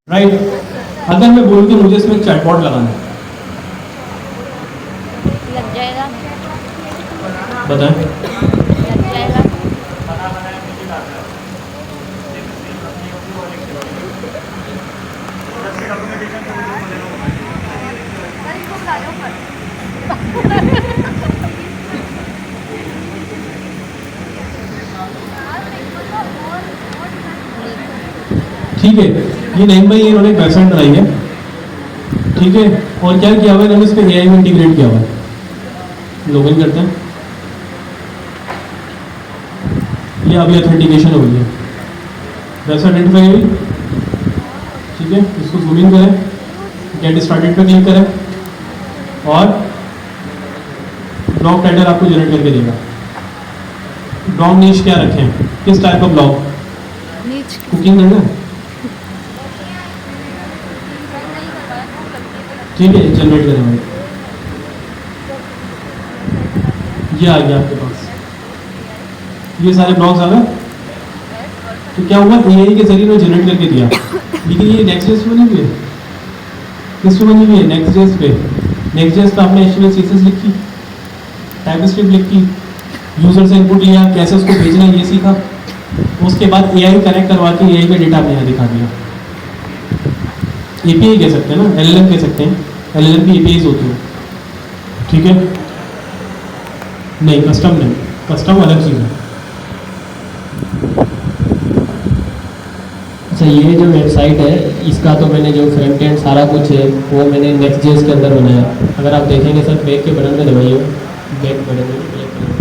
[SPEAKER 2] राइट। अगर मैं बोलूं कि मुझे इसमें चैटबॉट लगाना है,
[SPEAKER 3] लग जाएगा।
[SPEAKER 2] बताएं।
[SPEAKER 3] लग जाएगा।
[SPEAKER 2] ठीक है, ये नहीं भाई इन्होंने एक वेबसाइट बनाई है, ठीक है, और क्या किया हुआ है इन्होंने, इसमें AI में इंटीग्रेट किया हुआ है। लॉगिन करते हैं, ये अभी ऑथेंटिकेशन हो गई है, वेबसाइट आइडेंटिफाई हुई। ठीक है, इसको जूम इन करें, गेट स्टार्टेड पे क्लिक करें और ब्लॉग टाइटल आपको जनरेट करके देगा। ब्लॉग नीश क्या रखें, किस टाइप का ब्लॉग,
[SPEAKER 3] नीच
[SPEAKER 2] कुकिंग करना है, ठीक है, जनरेट करें भाई। ये आ गया आपके पास, ये सारे ब्लॉग्स आ गए। तो क्या हुआ, AI के जरिए ने जनरेट करके दिया, लेकिन ये नेक्स्ट.js पे बनी हुई है, किस पे बनी हुई है, नेक्स्ट.js पे। नेक्स्ट.js पे आपने HTML CSS लिखी, टाइपस्क्रिप्ट लिखी, यूजर से इनपुट लिया, कैसे उसको भेजना है ये सीखा, उसके बाद AI कनेक्ट करवा के AI का डेटा आपने यहाँ दिखा दिया। API कह सकते हैं ना, LLM कह सकते हैं, LLM की APIs होती है। ठीक है, नहीं कस्टम नहीं, कस्टम अलग चीज़ है।
[SPEAKER 1] अच्छा, ये जो वेबसाइट है इसका तो मैंने जो फ्रंट एंड सारा कुछ है वो मैंने नेक्स्ट.js के अंदर बनाया। अगर आप देखेंगे सर, बैक के बटन में दबाइए, बैक बटन में क्लिक करें।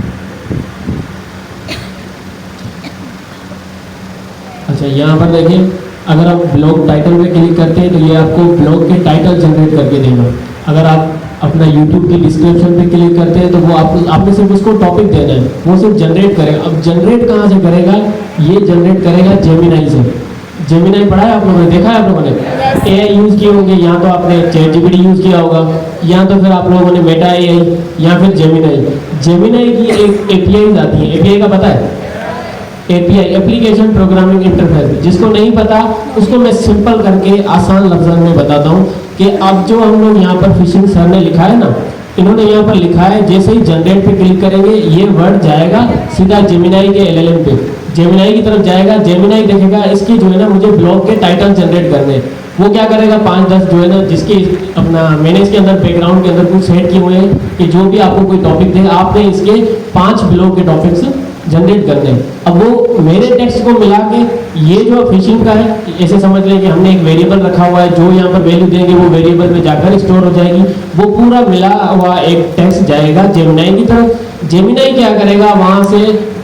[SPEAKER 1] अच्छा, यहाँ पर देखिए, अगर आप ब्लॉग टाइटल में क्लिक करते हैं तो ये आपको ब्लॉग के टाइटल जनरेट करके देगा। अगर आप अपना YouTube की डिस्क्रिप्शन पे क्लिक करते हैं तो वो आपने सिर्फ उसको टॉपिक देना है, वो सिर्फ जनरेट करेगा। अब जनरेट कहाँ से करेगा, ये जनरेट करेगा जेमिनाई से। जेमिनाई पढ़ा है आप लोगों ने, देखा है आप लोगों ने, AI यूज़ किए होंगे, या तो आपने ChatGPT यूज़ किया होगा, या तो फिर आप लोगों ने मेटा AI, या फिर जेमिनाई। जेमिनाई की एक API आती है, API का पता है, API एप्लीकेशन प्रोग्रामिंग इंटरफेस। जिसको नहीं पता उसको मैं सिंपल करके आसान लफ्ज़ों में बताता हूँ कि अब जो हम लोग यहाँ पर फिशिंग सर ने लिखा है ना, इन्होंने यहाँ पर लिखा है, जैसे ही जनरेट पे क्लिक करेंगे ये वर्ड जाएगा सीधा जेमिनाई के LLM पे, जेमिनाई की तरफ जाएगा। जेमिनाई देखेगा इसकी जो है ना मुझे ब्लॉग के टाइटल जनरेट करने, वो क्या करेगा 5-10 जो है ना जिसकी अपना मैंने इसके अंदर बैकग्राउंड के अंदर कुछ सेट किए हुए हैं कि जो भी आपको कोई टॉपिक दे आपने इसके 5 ब्लॉग के टॉपिक्स जनरेट करने हैं। अब वो मेरे टेक्स्ट को मिला के, ये जो फिशिंग का है ऐसे समझ लें कि हमने एक वेरिएबल रखा हुआ है, जो यहाँ पर वैल्यू देंगे वो वेरिएबल में जाकर स्टोर हो जाएगी, वो पूरा मिला हुआ एक टेक्स्ट जाएगा जेमिनाई की तरफ। जेमिनाई क्या करेगा, वहाँ से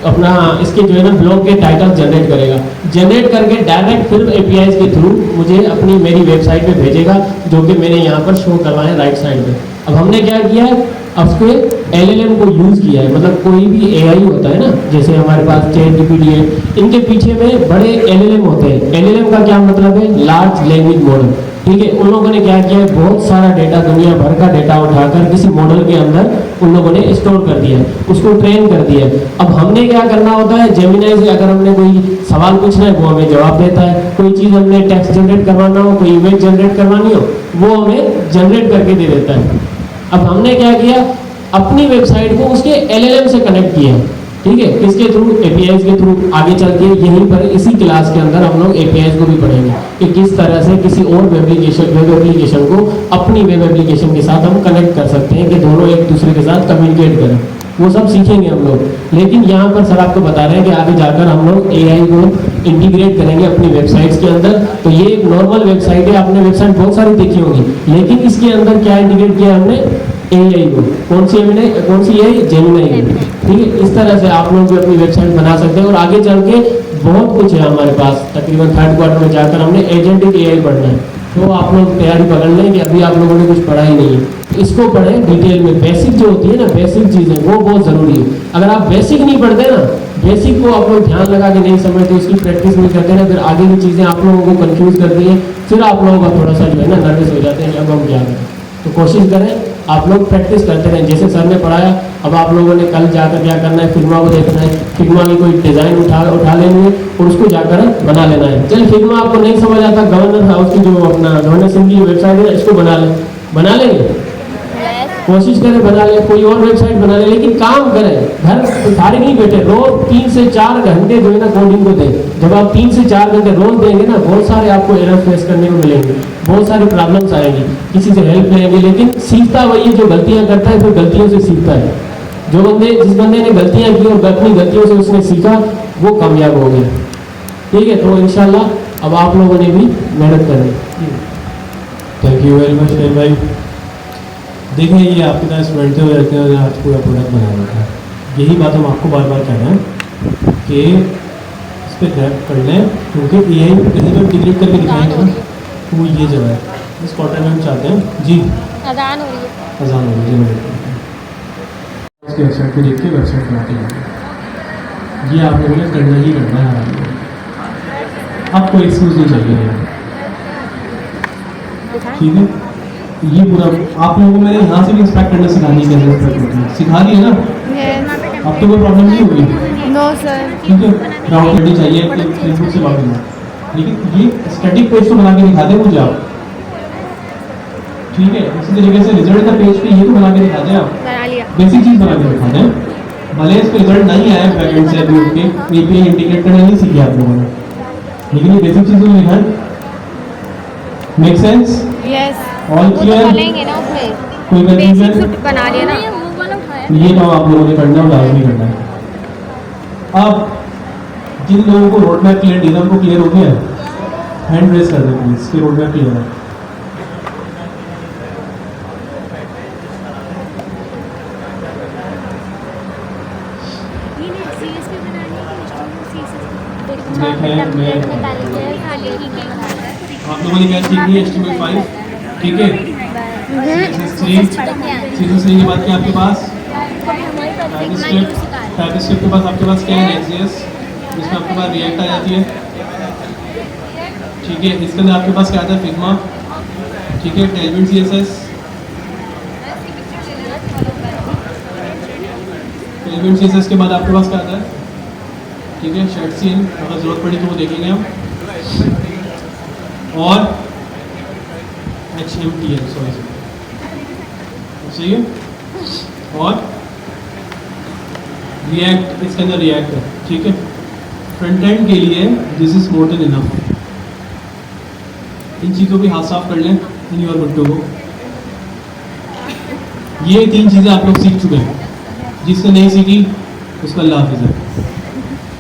[SPEAKER 1] अपना इसके जो है ना ब्लॉग के टाइटल जनरेट करेगा, जनरेट करके डायरेक्ट फिर APIs के थ्रू मुझे अपनी मेरी वेबसाइट पे भेजेगा, जो कि मैंने यहाँ पर शो करवाया है राइट साइड पे। अब हमने क्या किया है, अब उसके LLM को यूज़ किया है, मतलब कोई भी AI होता है ना, जैसे हमारे पास ChatGPT है, इनके पीछे में बड़े LLM होते हैं। LLM का क्या मतलब है, लार्ज लैंग्वेज मॉडल। ठीक है, उन लोगों ने क्या किया है, बहुत सारा डेटा, दुनिया भर का डेटा उठाकर किसी मॉडल के अंदर उन लोगों ने स्टोर कर दिया है, उसको ट्रेन कर दिया है। अब हमने क्या करना होता है, जेमिनाई से अगर हमने कोई सवाल पूछना है वो हमें जवाब देता है, कोई चीज़ हमने टेक्स्ट जनरेट करवाना हो, कोई इमेज जनरेट करवानी हो, वो हमें जनरेट करके दे देता है। अब हमने क्या किया, अपनी वेबसाइट को उसके LLM से कनेक्ट किया, ठीक है, किसके थ्रू, APIs के थ्रू। आगे चल के यहीं पर इसी क्लास के अंदर हम लोग APIs को भी पढ़ेंगे कि किस तरह से किसी और वेब एप्लीकेशन को अपनी वेब एप्लीकेशन के साथ हम कनेक्ट कर सकते हैं कि दोनों एक दूसरे के साथ कम्युनिकेट करें, वो सब सीखेंगे हम लोग। लेकिन यहाँ पर सर आपको बता रहे हैं कि आगे जाकर हम लोग AI को इंटीग्रेट करेंगे अपनी वेबसाइट्स के अंदर। तो ये एक नॉर्मल वेबसाइट है, आपने वेबसाइट बहुत सारी देखी होगी, लेकिन इसके अंदर क्या इंटीग्रेट किया हमने, AI को। कौन सी AI, जेमिनाई। ठीक है, इस तरह से आप लोग भी अपनी वेबसाइट बना सकते हैं। और आगे चल के बहुत कुछ है हमारे पास, तकरीबन 3rd क्वार्टर में जाकर हमने एजेंटिक AI पढ़ना है, तो आप लोग तैयारी पकड़ लें कि अभी आप लोगों ने कुछ पढ़ा ही नहीं है। इसको पढ़ें डिटेल में, बेसिक जो होती है ना, बेसिक चीज़ें वो बहुत ज़रूरी है। अगर आप बेसिक नहीं पढ़ते ना, बेसिक को आप लोग ध्यान लगा के नहीं समझते, उसकी प्रैक्टिस नहीं करते ना, फिर आगे की चीज़ें आप लोगों को कंफ्यूज करती हैं, फिर आप लोगों का थोड़ा सा जो है ना नर्वस हो जाते हैं कि अब हम क्या करें। तो कोशिश करें आप लोग प्रैक्टिस करते रहें, जैसे सर ने पढ़ाया। अब आप लोगों ने कल जाकर क्या करना है, फिग्मा को देखना है, फिग्मा की कोई डिज़ाइन उठा लेनी है और उसको जाकर बना लेना है। चल फिग्मा आपको नहीं समझ आता, गवर्नर हाउस की जो अपना गवर्नर सिंह की वेबसाइट है इसको बना लेंगे, कोशिश करें बना ले, कोई और वेबसाइट बना ले, लेकिन काम करें, घर सारे नहीं बैठे, रोज 3 से 4 घंटे जो है ना कोडिंग को दें। जब आप 3 से 4 घंटे रोज देंगे ना, बहुत सारे आपको एरर फेस करने को मिलेंगे, बहुत सारी प्रॉब्लम्स आएंगी, किसी से हेल्प लेंगे, लेकिन सीखता वही है जो गलतियां करता है, फिर गलतियों से सीखता है। जिस बंदे ने गलतियां की और अपनी गलतियों से उसने सीखा, वो कामयाब हो गया। ठीक है, तो इंशाल्लाह अब आप लोगों ने भी मेहनत करनी।
[SPEAKER 2] थैंक यू वेरी मच शेर भाई। देखिए ये आपके पास स्टूडेंट हो जाते हैं और आज पूरा प्रोडक्ट बना देता है। यही बात हम आपको बार बार कह रहे हैं कि इस पर ग्रैप कर लें, क्योंकि AI कहीं पर इंटीग्रेट करके दिखाएंगे ना, वो ये जगह है इस क्वार्टर में हम चाहते हैं जी।
[SPEAKER 3] अजान हो रही है।
[SPEAKER 2] अजान हो रही है, उसकी वेबसाइट पर देख के वेबसाइट बना के लाएंगे। ये आप लोगों ने करना ही करना है, आपको एक्सक्यूज नहीं चाहिए यार, ठीक है। ये पूरा आप लोगों को मैंने यहाँ से भी इंस्पेक्ट करना सिखानी है, कैसे सिखा दी है ना, अब तो कोई प्रॉब्लम नहीं होगी।
[SPEAKER 3] No sir.
[SPEAKER 2] ठीक है, राउंड करनी चाहिए फेसबुक से बात करना, लेकिन ये स्टैटिक पेज तो बना के दिखा दे मुझे आप, ठीक है। इसी तरीके से रिजल्ट का पेज पे ये तो बना के दिखा दें आप,
[SPEAKER 3] बना लिया।
[SPEAKER 2] बेसिक चीज़ बना के दिखा दें। भले इस पर रिजल्ट नहीं आया बैकएंड से अभी उठ के API इंटीग्रेट करना नहीं सीखे आप लोगों ने, लेकिन ये बेसिक चीज़ तो लिखा है। Make sense?
[SPEAKER 3] यस।
[SPEAKER 2] ऑल
[SPEAKER 3] वो तो
[SPEAKER 2] क्लियर?
[SPEAKER 3] बनेंगे ना उसमें।
[SPEAKER 2] कोई
[SPEAKER 3] बेसिक
[SPEAKER 2] कंफ्यूजन?
[SPEAKER 3] सूट बना लिया ना।
[SPEAKER 2] ये काम आप लोगों ने करना है, लाजमी करना है। अब जिन लोगों को रोड मैप क्लियर नहीं था उनको क्लियर हो गया है, हैंड रेस कर दें प्लीज कि रोड मैप क्लियर है। आप लोगों ने क्या सीख लिया HTML5, ठीक है। CSS3 के बाद क्या आपके पास टाइपस्क्रिप्ट के पास आपके पास क्या है Next.js, जिसमें आपके पास रिएक्ट आ जाती है, ठीक है। इसके अंदर आपके पास क्या आता है फिग्मा, ठीक है। टेलविंड CSS, टेलविंड CSS के बाद आपके पास क्या आता है, ठीक है। शेडसीन अगर जरूरत पड़ी तो वो देखेंगे हम, और HMTL सही है, और रिएक्ट, इसके अंदर रिएक्ट है, ठीक है। फ्रंट एंड के लिए this is more than enough. इन चीज़ों भी हाथ साफ कर लें, in you're good to go. ये 3 चीज़ें आप लोग सीख चुके हैं, जिसने नहीं सीखी उसका अल्लाह हाफिज़ है,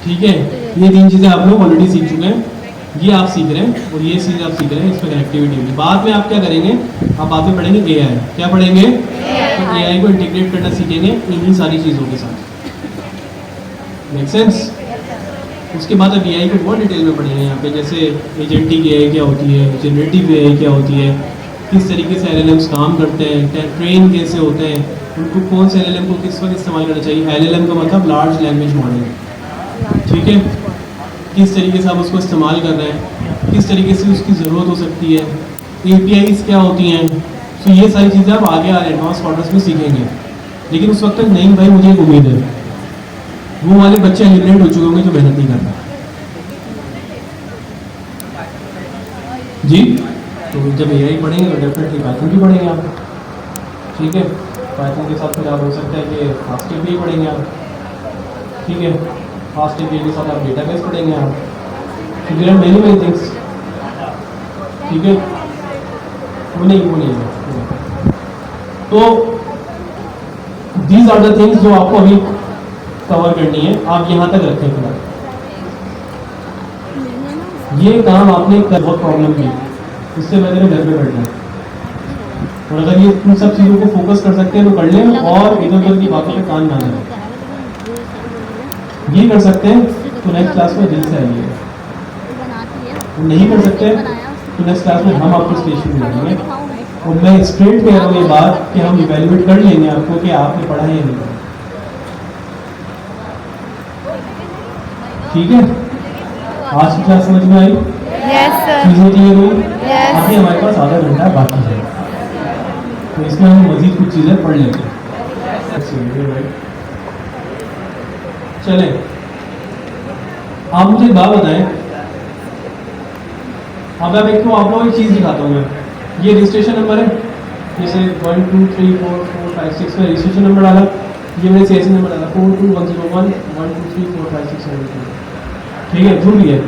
[SPEAKER 2] ठीक है। ये 3 चीज़ें आप लोग ऑलरेडी सीख चुके हैं, ये आप सीख रहे हैं और ये चीज़ आप सीख रहे हैं, इस पर कनेक्टिविटी होगी। बाद में आप क्या करेंगे, आप बाद में पढ़ेंगे AI, क्या पढ़ेंगे, तो AI को इंटीग्रेट करना सीखेंगे इन्हीं सारी चीज़ों के साथ। Make sense? उसके बाद अब AI को बहुत डिटेल में पढ़ेंगे यहाँ पे, जैसे एजेंटिक AI क्या होती है, जनरेटिव AI क्या होती है, किस तरीके से LLMs काम करते हैं, ट्रेन कैसे होते हैं, उनको कौन से LLM को किस वक्त इस्तेमाल करना चाहिए। LLM का मतलब लार्ज लैंग्वेज मॉडल, ठीक है। किस तरीके से आप उसको इस्तेमाल कर रहे हैं, किस तरीके से उसकी ज़रूरत हो सकती है, APIs क्या होती हैं। तो ये सारी चीज़ें आप आगे आ रहे एडवांस क्वार्टर्स में सीखेंगे, लेकिन उस वक्त तक नहीं भाई, मुझे एक उम्मीद है वो वाले बच्चे एलिमिनेट हो चुके होंगे जो मेहनत नहीं कर रहा जी। तो जब AI पढ़ेंगे तो डेफिनेटली पाइथन भी पढ़ेंगे आप, ठीक है। पाइथन के साथ फिर आप हो सकता है कि फास्ट API पढ़ेंगे आप, ठीक है। फास्ट API के साथ आप डेटाबेस पढ़ेंगे आप, ठीक है। मेनी थिंग्स, ठीक है। वो नहीं है। तो दीज आर द थिंग्स जो आपको अभी कवर करनी है, आप यहाँ तक रखें फिलहाल। ये काम आपने कर बहुत प्रॉब्लम की, इससे बेहतर घर पे करना है। और अगर ये इन सब चीज़ों को फोकस कर सकते हैं तो कर लें, और इधर उधर की बातों पे कान ना दें। ये कर सकते हैं तो नेक्स्ट क्लास में दिल से आइए, नहीं कर सकते तो नेक्स्ट क्लास में हम आपको स्टेशन मिलेंगे। और मैं स्ट्रेट कह रहा हूँ ये बात कि हम इवेल्युएट कर लेंगे आपको कि आपने पढ़ा है या नहीं पढ़ा, ठीक है। आज की क्लास समझ में आई?
[SPEAKER 3] Yes sir.
[SPEAKER 2] चीज़ें क्लियर हुई?
[SPEAKER 3] Yes.
[SPEAKER 2] अभी हमारे पास आधा घंटा बाकी है, तो इसमें हम मजीद कुछ चीज़ें पढ़ लेते हैं। चले, आप मुझे एक बात बताएं। अब एक तो आप लोगों को एक चीज़ दिखाता हूँ मैं, ये रजिस्ट्रेशन नंबर है, जैसे 1 2 3 4 4 5 6 में रजिस्ट्रेशन नंबर डाला, ये मैंने CSS नंबर डाला 42101 1 2 3 4 5 6 7 8, ठीक है। जो भी है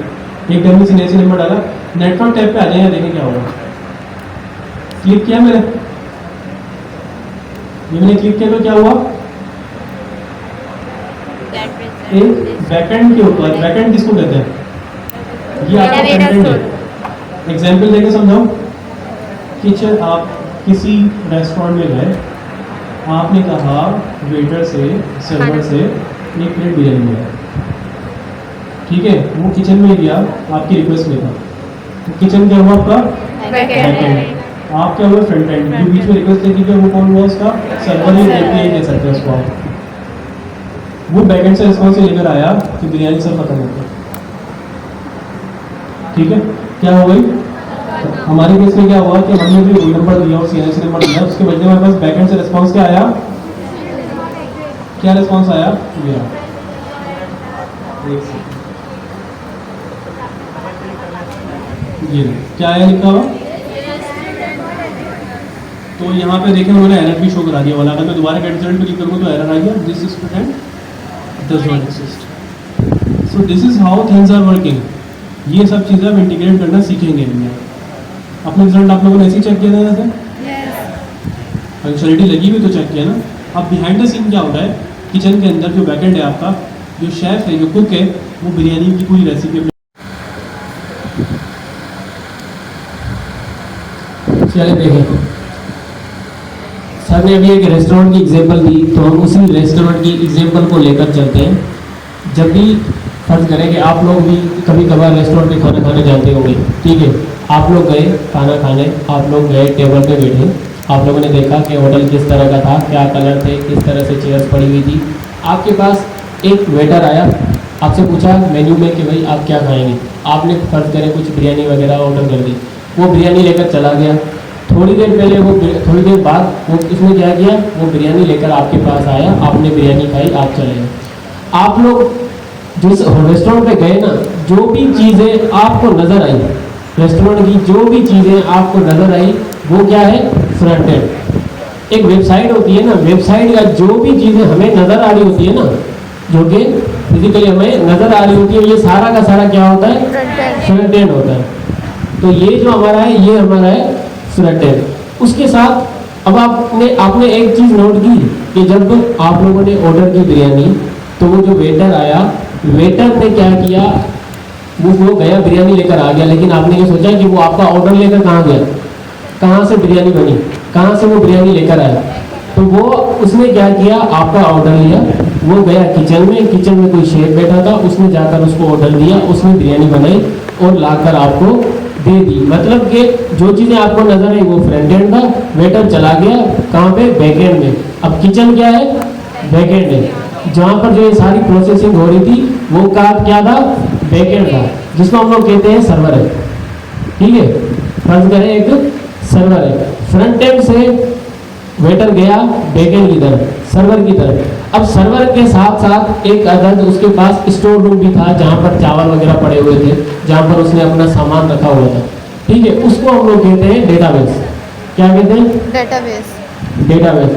[SPEAKER 2] एक डमी CSS नंबर डाला, नेटवर्क टैब पे आ जाए, देखें क्या होगा। क्लिक किया मैंने, ये मैंने क्लिक किया तो क्या हुआ, एक बैकएंड के ऊपर, बैकएंड किसको कहते हैं, ये आपका फ्रंट एंड है। एग्जांपल देके समझाओ, किचन, आप किसी रेस्टोरेंट में गए, आपने कहा वेटर से, सर्वर से एक प्लेट बिरयानी लिया, ठीक है, वो किचन में गया, आपकी रिक्वेस्ट में था, तो किचन क्या हुआ आपका? बैकएंड। आप क्या हुआ? Front end. जो बीच में रिक्वेस्ट लेके गया वो कौन हुआ? उसका सर्वर ही एपीआई कह सकते हैं उसको आप। वो बैकएंड से रिस्पॉन्स लेकर आया कि बिरयानी सब खत्म हो गया, ठीक है। क्या हो गई? हमारे केस में क्या हुआ कि हमने जो रोल नंबर दिया और सीएनसी नंबर दिया, उसके बदले हमारे पास बैकएंड से रिस्पॉन्स क्या आया? क्या रिस्पॉन्स आया? ये ये क्या आया लिखा हुआ? तो यहाँ पे देखें उन्होंने एरर भी शो करा दिया वाला। अगर मैं दोबारा गेट रिजल्ट पे क्लिक करूँगा तो एरर आ गया, this student does not exist. So this is how things are working. ये सब चीज़ें आप इंटीग्रेट करना सीखेंगे इनमें। अपने रिजल्ट आप लोगों ने ऐसे ही चेक किया था, जैसे फंक्शनलिटी लगी हुई तो चेक किया ना। अब बिहाइंड द सीन क्या होता है, किचन के अंदर जो बैकएंड है आपका, जो शेफ है, जो कुक है, वो बिरयानी की पूरी रेसिपी
[SPEAKER 1] चलिए देखें, सर ने अभी एक रेस्टोरेंट की एग्जांपल दी, तो हम उसी रेस्टोरेंट की एग्जांपल को लेकर चलते हैं। जब भी फर्ज करें कि आप लोग भी कभी कभार रेस्टोरेंट में खाना खाने जाते होंगे, ठीक है, आप लोग गए खाना खाने, आप लोग गए टेबल पे बैठे, आप लोगों ने देखा कि होटल किस तरह का था, क्या कलर थे, किस तरह से चेयर्स पड़ी हुई थी। आपके पास एक वेटर आया, आपसे पूछा मेन्यू में कि भाई आप क्या खाएंगे। आपने फर्ज करें कुछ बिरयानी वगैरह ऑर्डर कर दी, वो बिरयानी लेकर चला गया। थोड़ी देर बाद वो इसने क्या किया, वो बिरयानी लेकर आपके पास आया, आपने बिरयानी खाई, आप चले गए। आप लोग जिस रेस्टोरेंट पे गए ना, जो भी चीज़ें आपको नज़र आई, रेस्टोरेंट की जो भी चीज़ें आपको नज़र आई, वो क्या है? Front end. एक वेबसाइट होती है ना, वेबसाइट का जो भी चीज़ें हमें नज़र आ रही होती है ना, जो कि फिजिकली हमें नज़र आ रही होती है, ये सारा का सारा क्या होता है? फ्रंट एंड होता है। तो ये जो हमारा है, ये हमारा है फ्रंट एंड। उसके साथ अब आपने एक चीज़ नोट की कि जब आप लोगों ने ऑर्डर की बिरयानी, तो वो जो वेटर आया, वेटर ने क्या किया, वो गया बिरयानी लेकर आ गया, लेकिन आपने ये सोचा कि वो आपका ऑर्डर लेकर कहाँ गया, कहाँ से बिरयानी बनी, कहाँ से वो बिरयानी लेकर आया। तो वो उसने क्या किया, आपका ऑर्डर लिया, वो गया किचन में कोई शेफ बैठा था, उसने जाकर उसको ऑर्डर दिया, उसने बिरयानी बनाई और लाकर आपको दे दी। मतलब कि जो चीज़ें आपको नजर आई वो फ्रंट एंड था, वेटर चला गया कहाँ पे? बैक एंड में। अब किचन क्या है? बैक एंड है, जहाँ पर जो ये सारी प्रोसेसिंग हो रही थी वो क्या था? बैक एंड था, जिसको हम लोग कहते हैं सर्वर है, ठीक है। फर्ज करें एक सर्वर है, फ्रंट एंड से वेटर गया बैक एंड की तरफ, सर्वर की तरफ। अब सर्वर के साथ साथ एक अदद उसके पास स्टोर रूम भी था, जहाँ पर चावल वगैरह पड़े हुए थे, जहाँ पर उसने अपना सामान रखा हुआ था, ठीक है। उसको हम लोग कहते हैं डेटाबेस। क्या कहते हैं? डेटाबेस,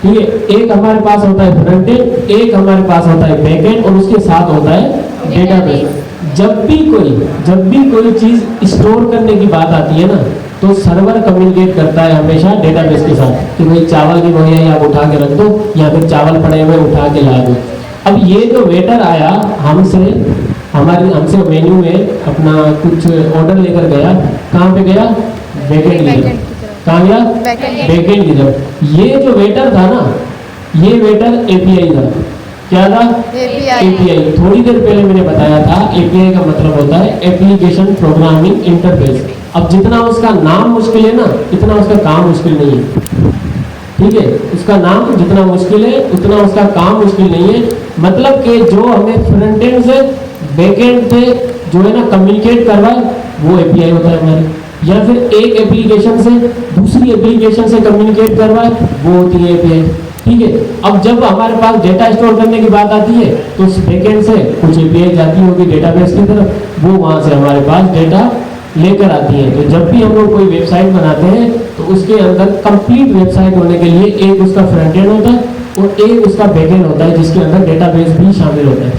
[SPEAKER 1] ठीक है। एक हमारे पास होता है फ्रंट एंड, एक हमारे पास होता है बैक एंड, और उसके साथ होता है डेटाबेस। जब भी कोई चीज स्टोर करने की बात आती है ना, तो सर्वर कम्युनिकेट करता है हमेशा डेटाबेस के साथ कि भाई चावल की बोरियां आप उठा के रख दो, या फिर चावल पड़े हुए उठा के ला दो। अब ये जो वेटर आया हमसे मेन्यू में अपना कुछ ऑर्डर लेकर गया, कहाँ पे गया? बैकएंड की तरफ। कहाँ गया? बैकएंड की तरफ। ये जो वेटर था ना, ये वेटर एपीआई था। क्या था? एपीआई। थोड़ी देर पहले मैंने बताया था, एपीआई का मतलब होता है एप्लीकेशन प्रोग्रामिंग इंटरफेस। अब जितना उसका नाम मुश्किल है ना, इतना उसका काम मुश्किल नहीं है, ठीक है। उसका नाम जितना मुश्किल है उतना उसका काम मुश्किल नहीं है। मतलब कि जो हमें फ्रंट एंड से बैक एंड पे जो है ना कम्युनिकेट करवाए, वो एपीआई होता है हमारी। या फिर एक एप्लीकेशन से दूसरी एप्लीकेशन से कम्युनिकेट करवाए, वो होती है एपीआई, ठीक है। अब जब हमारे पास डेटा स्टोर करने की बात आती है, तो उस बैकएंड से कुछ एपीआई जाती होगी डेटाबेस की तरफ, वो वहाँ से हमारे पास डेटा लेकर आती है। तो जब भी हम लोग कोई वेबसाइट बनाते हैं, तो उसके अंदर कंप्लीट वेबसाइट होने के लिए एक उसका फ्रंट एंड होता है और एक उसका बैक एंड होता है, जिसके अंदर डेटाबेस भी शामिल होता है,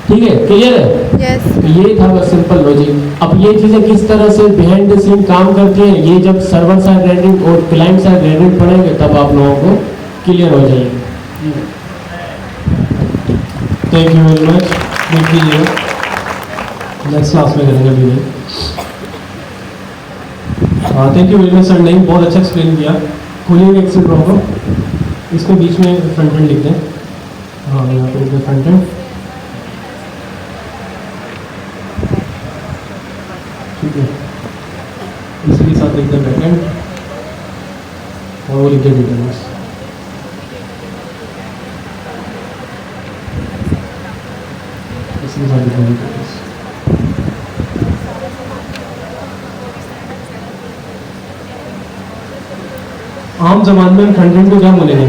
[SPEAKER 1] ठीक है। क्लियर है?
[SPEAKER 3] यस।
[SPEAKER 1] ये था बस सिंपल लॉजिक। अब ये चीज़ें किस तरह से बिहाइंड द सीन काम करती हैं, ये जब सर्वर साइड रेंडरिंग और क्लाइंट साइड रेंडरिंग पढ़ेंगे तब आप लोगों को क्लियर हो जाएगी।
[SPEAKER 2] Thank you very much. Next class में करेंगे अभी। Thank you very much sir, नहीं बहुत अच्छा एक्सप्लेन किया। खोलिए एक्सेल ड्रॉ को, इसको बीच में फ्रंट एंड लिख दें। हाँ यहाँ पे लिख दें फ्रंट एंड, ठीक है। इसी के साथ लिख दें बैक एंड और वो लिख दें डेटाबेस। इसी के साथ लिख दें डेटाबेस। आम जबान में फ्रंट एंड को क्या बोलेंगे?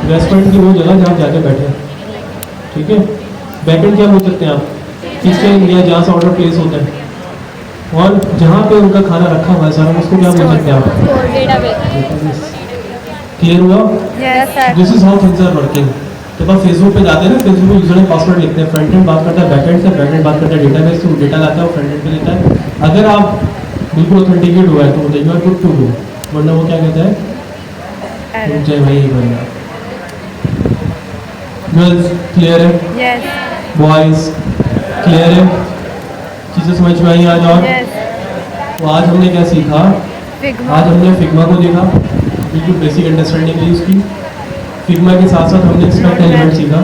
[SPEAKER 2] रेस्टोरेंट की वो जगह जहाँ आप जाके बैठे, ठीक है। बैक एंड क्या बोल सकते हैं आप? किचन या जहाँ से ऑर्डर प्लेस होता है, और जहाँ पे उनका खाना रखा हुआ है सर, हम उसको क्या बोल सकते हैं आप?
[SPEAKER 3] डेटाबेस।
[SPEAKER 2] क्लियर हुआ?
[SPEAKER 3] Yes sir.
[SPEAKER 2] This is how things are working. जब आप फेसबुक पे जाते हैं ना, फेसबुक पे यूजर नेम पासवर्ड लिखते हैं, फ्रंट एंड बात करता है बैक एंड से, बैक एंड बात करता है डेटाबेस से, वो डेटा लाता है वो फ्रंट एंड पे लेता है। अगर आप बिल्कुल ऑथेंटिकेट हुआ है तो बोलते you are good to go, वरना वो क्या कहता है? रुक जाए भाई एक बार। गर्ल्स क्लियर है?
[SPEAKER 3] यस।
[SPEAKER 2] बॉयज क्लियर है? चीज़ें समझ में आई आज? और
[SPEAKER 3] यस।
[SPEAKER 2] तो आज हमने क्या सीखा?
[SPEAKER 3] फिग्मा।
[SPEAKER 2] आज हमने फिग्मा को देखा, बिल्कुल बेसिक अंडरस्टैंडिंग ली उसकी। फिग्मा के साथ साथ हमने एक्सपेक्ट एलिमेंट सीखा।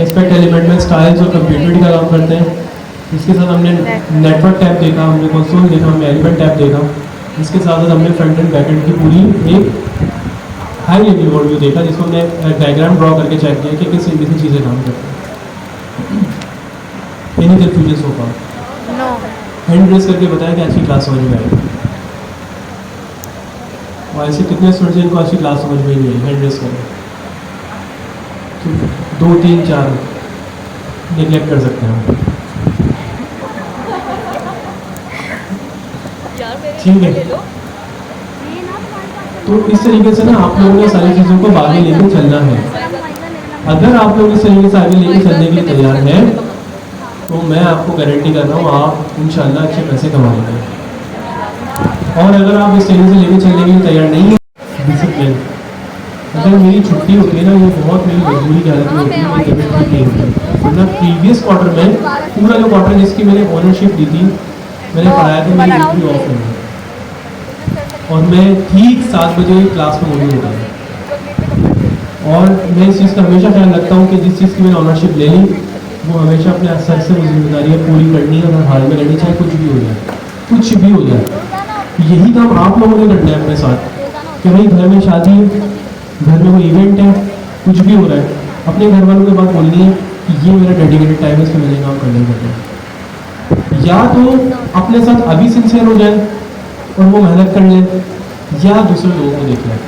[SPEAKER 2] एक्सपेक्ट एलिमेंट में स्टाइल्स और कंप्यूटिविटी का काम करते हैं। इसके साथ हमने नेटवर्क टैब देखा, हमने कंसोल देखा, हमने एलिमेंट टैब देखा। इसके साथ साथ हमने फ्रंट एंड बैक एंड की पूरी एक हाई लेवल ओवरव्यू देखा, जिसको हमने डायग्राम ड्रॉ करके चेक किया कि किस तरीके से चीज़ें काम करती हैं। एनी कन्फ्यूजन सो फार?
[SPEAKER 3] नो।
[SPEAKER 2] हैंड रेस करके बताया कि अच्छी क्लास समझ में आई। और ऐसे कितने स्टूडेंट्स जिनको अच्छी क्लास समझ में नहीं आई? हैंड रेस करें। 2 3 4 निगलेक्ट कर सकते हैं हम, ठीक है। तो इस तरीके से ना आप लोगों ने सारी चीज़ों को आगे लेके चलना है। अगर आप लोग इस तरीके से आगे लेके चलने के लिए तैयार हैं तो मैं आपको गारंटी कर रहा हूँ आप इंशाल्लाह अच्छे पैसे कमाएंगे। और अगर आप इस तरीके से लेके चलने के लिए तैयार नहीं है, डिसिप्लिन। अगर मेरी छुट्टी होती है ना, ये बहुत मेरी मजबूरी की हालत में होती है, मेरी तबीयत ठीक नहीं होती। वरना प्रीवियस क्वार्टर में पूरा जो क्वार्टर जिसकी मैंने ओनरशिप दी थी, मैंने पढ़ाया था, मेरी ड्यूटी ऑफ है और मैं ठीक 7 बजे क्लास में मौजूद होता है। और मैं इस चीज़ का हमेशा ख्याल रखता हूँ कि जिस चीज़ की मैंने ऑनरशिप ले ली वो हमेशा अपने सर से वो जिम्मेदारी पूरी करनी है, और हाल में करनी, चाहे कुछ भी हो जाए, कुछ भी हो जाए। यही काम आप लोगों ने करना है अपने साथ कि भाई घर में शादी है, घर में कोई इवेंट है, कुछ भी हो रहा है, अपने घर वालों के बात बोलनी है कि ये मेरा डेडिकेटेड टाइम है, इसमें मैंने काम करना ही करना है। या तो अपने साथ अभी सिंसियर हो जाए और वो मेहनत कर लें, या दूसरे लोगों को देख लें।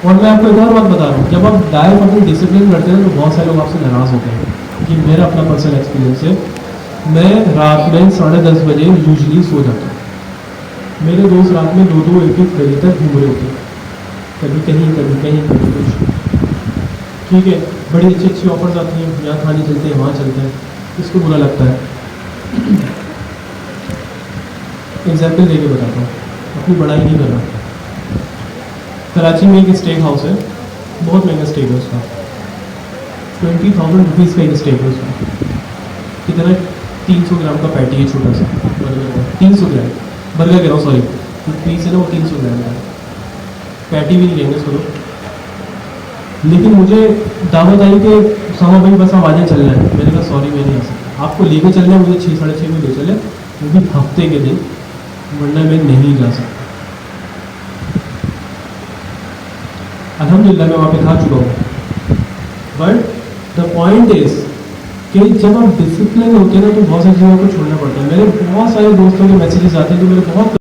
[SPEAKER 2] और मैं आपको एक और बात बता रहा हूँ, जब आप डाइट अपनी डिसिप्लिन करते हैं तो बहुत सारे लोग आपसे नाराज़ होते हैं। कि मेरा अपना पर्सनल एक्सपीरियंस है, मैं रात में 10:30 बजे यूजली सो जाता हूँ। मेरे दोस्त रात में 2-2 1-1 बजे तक घूम रहे होते हैं, कभी कहीं कभी कहीं कभी कुछ, ठीक है। बड़ी अच्छी अच्छी ऑफर्स आती हैं, यहाँ खाने चलते हैं, वहाँ चलते हैं, इसको बुरा लगता है। एग्जाम्पल देके बताता हूँ, अपनी बड़ाई नहीं कर रहा। कराची में एक स्टेक हाउस है, बहुत महंगा स्टेक है उसका, 20,000 रुपीज़ का एक स्टेक है उसका। कितना? 300 ग्राम का पैटी है, छोटा सा बर्गर का, 300 ग्राम बर्गर कह रहा हूँ, सॉरी, जो पीस है ना वो 300 ग्राम का, पैटी भी नहीं लेंगे उसको। लेकिन मुझे दावत आई कि सामा भाई बस आप आगे चलना है। मैंने कहा सॉरी मैं नहीं आ सकता, आपको लेके चलना है, मुझे 6-6:30 में ले चले, वो भी हफ्ते के दिन, वरना मैं नहीं जा सकता। अल्हम्दुलिल्लाह मैं वहाँ पे खा चुका हूँ। बट द पॉइंट इज कि जब आप डिसिप्लिन होते हैं ना तो बहुत सारी चीज़ों को छोड़ना पड़ता है। मेरे बहुत सारे दोस्तों के मैसेजेस आते हैं जो मेरे बहुत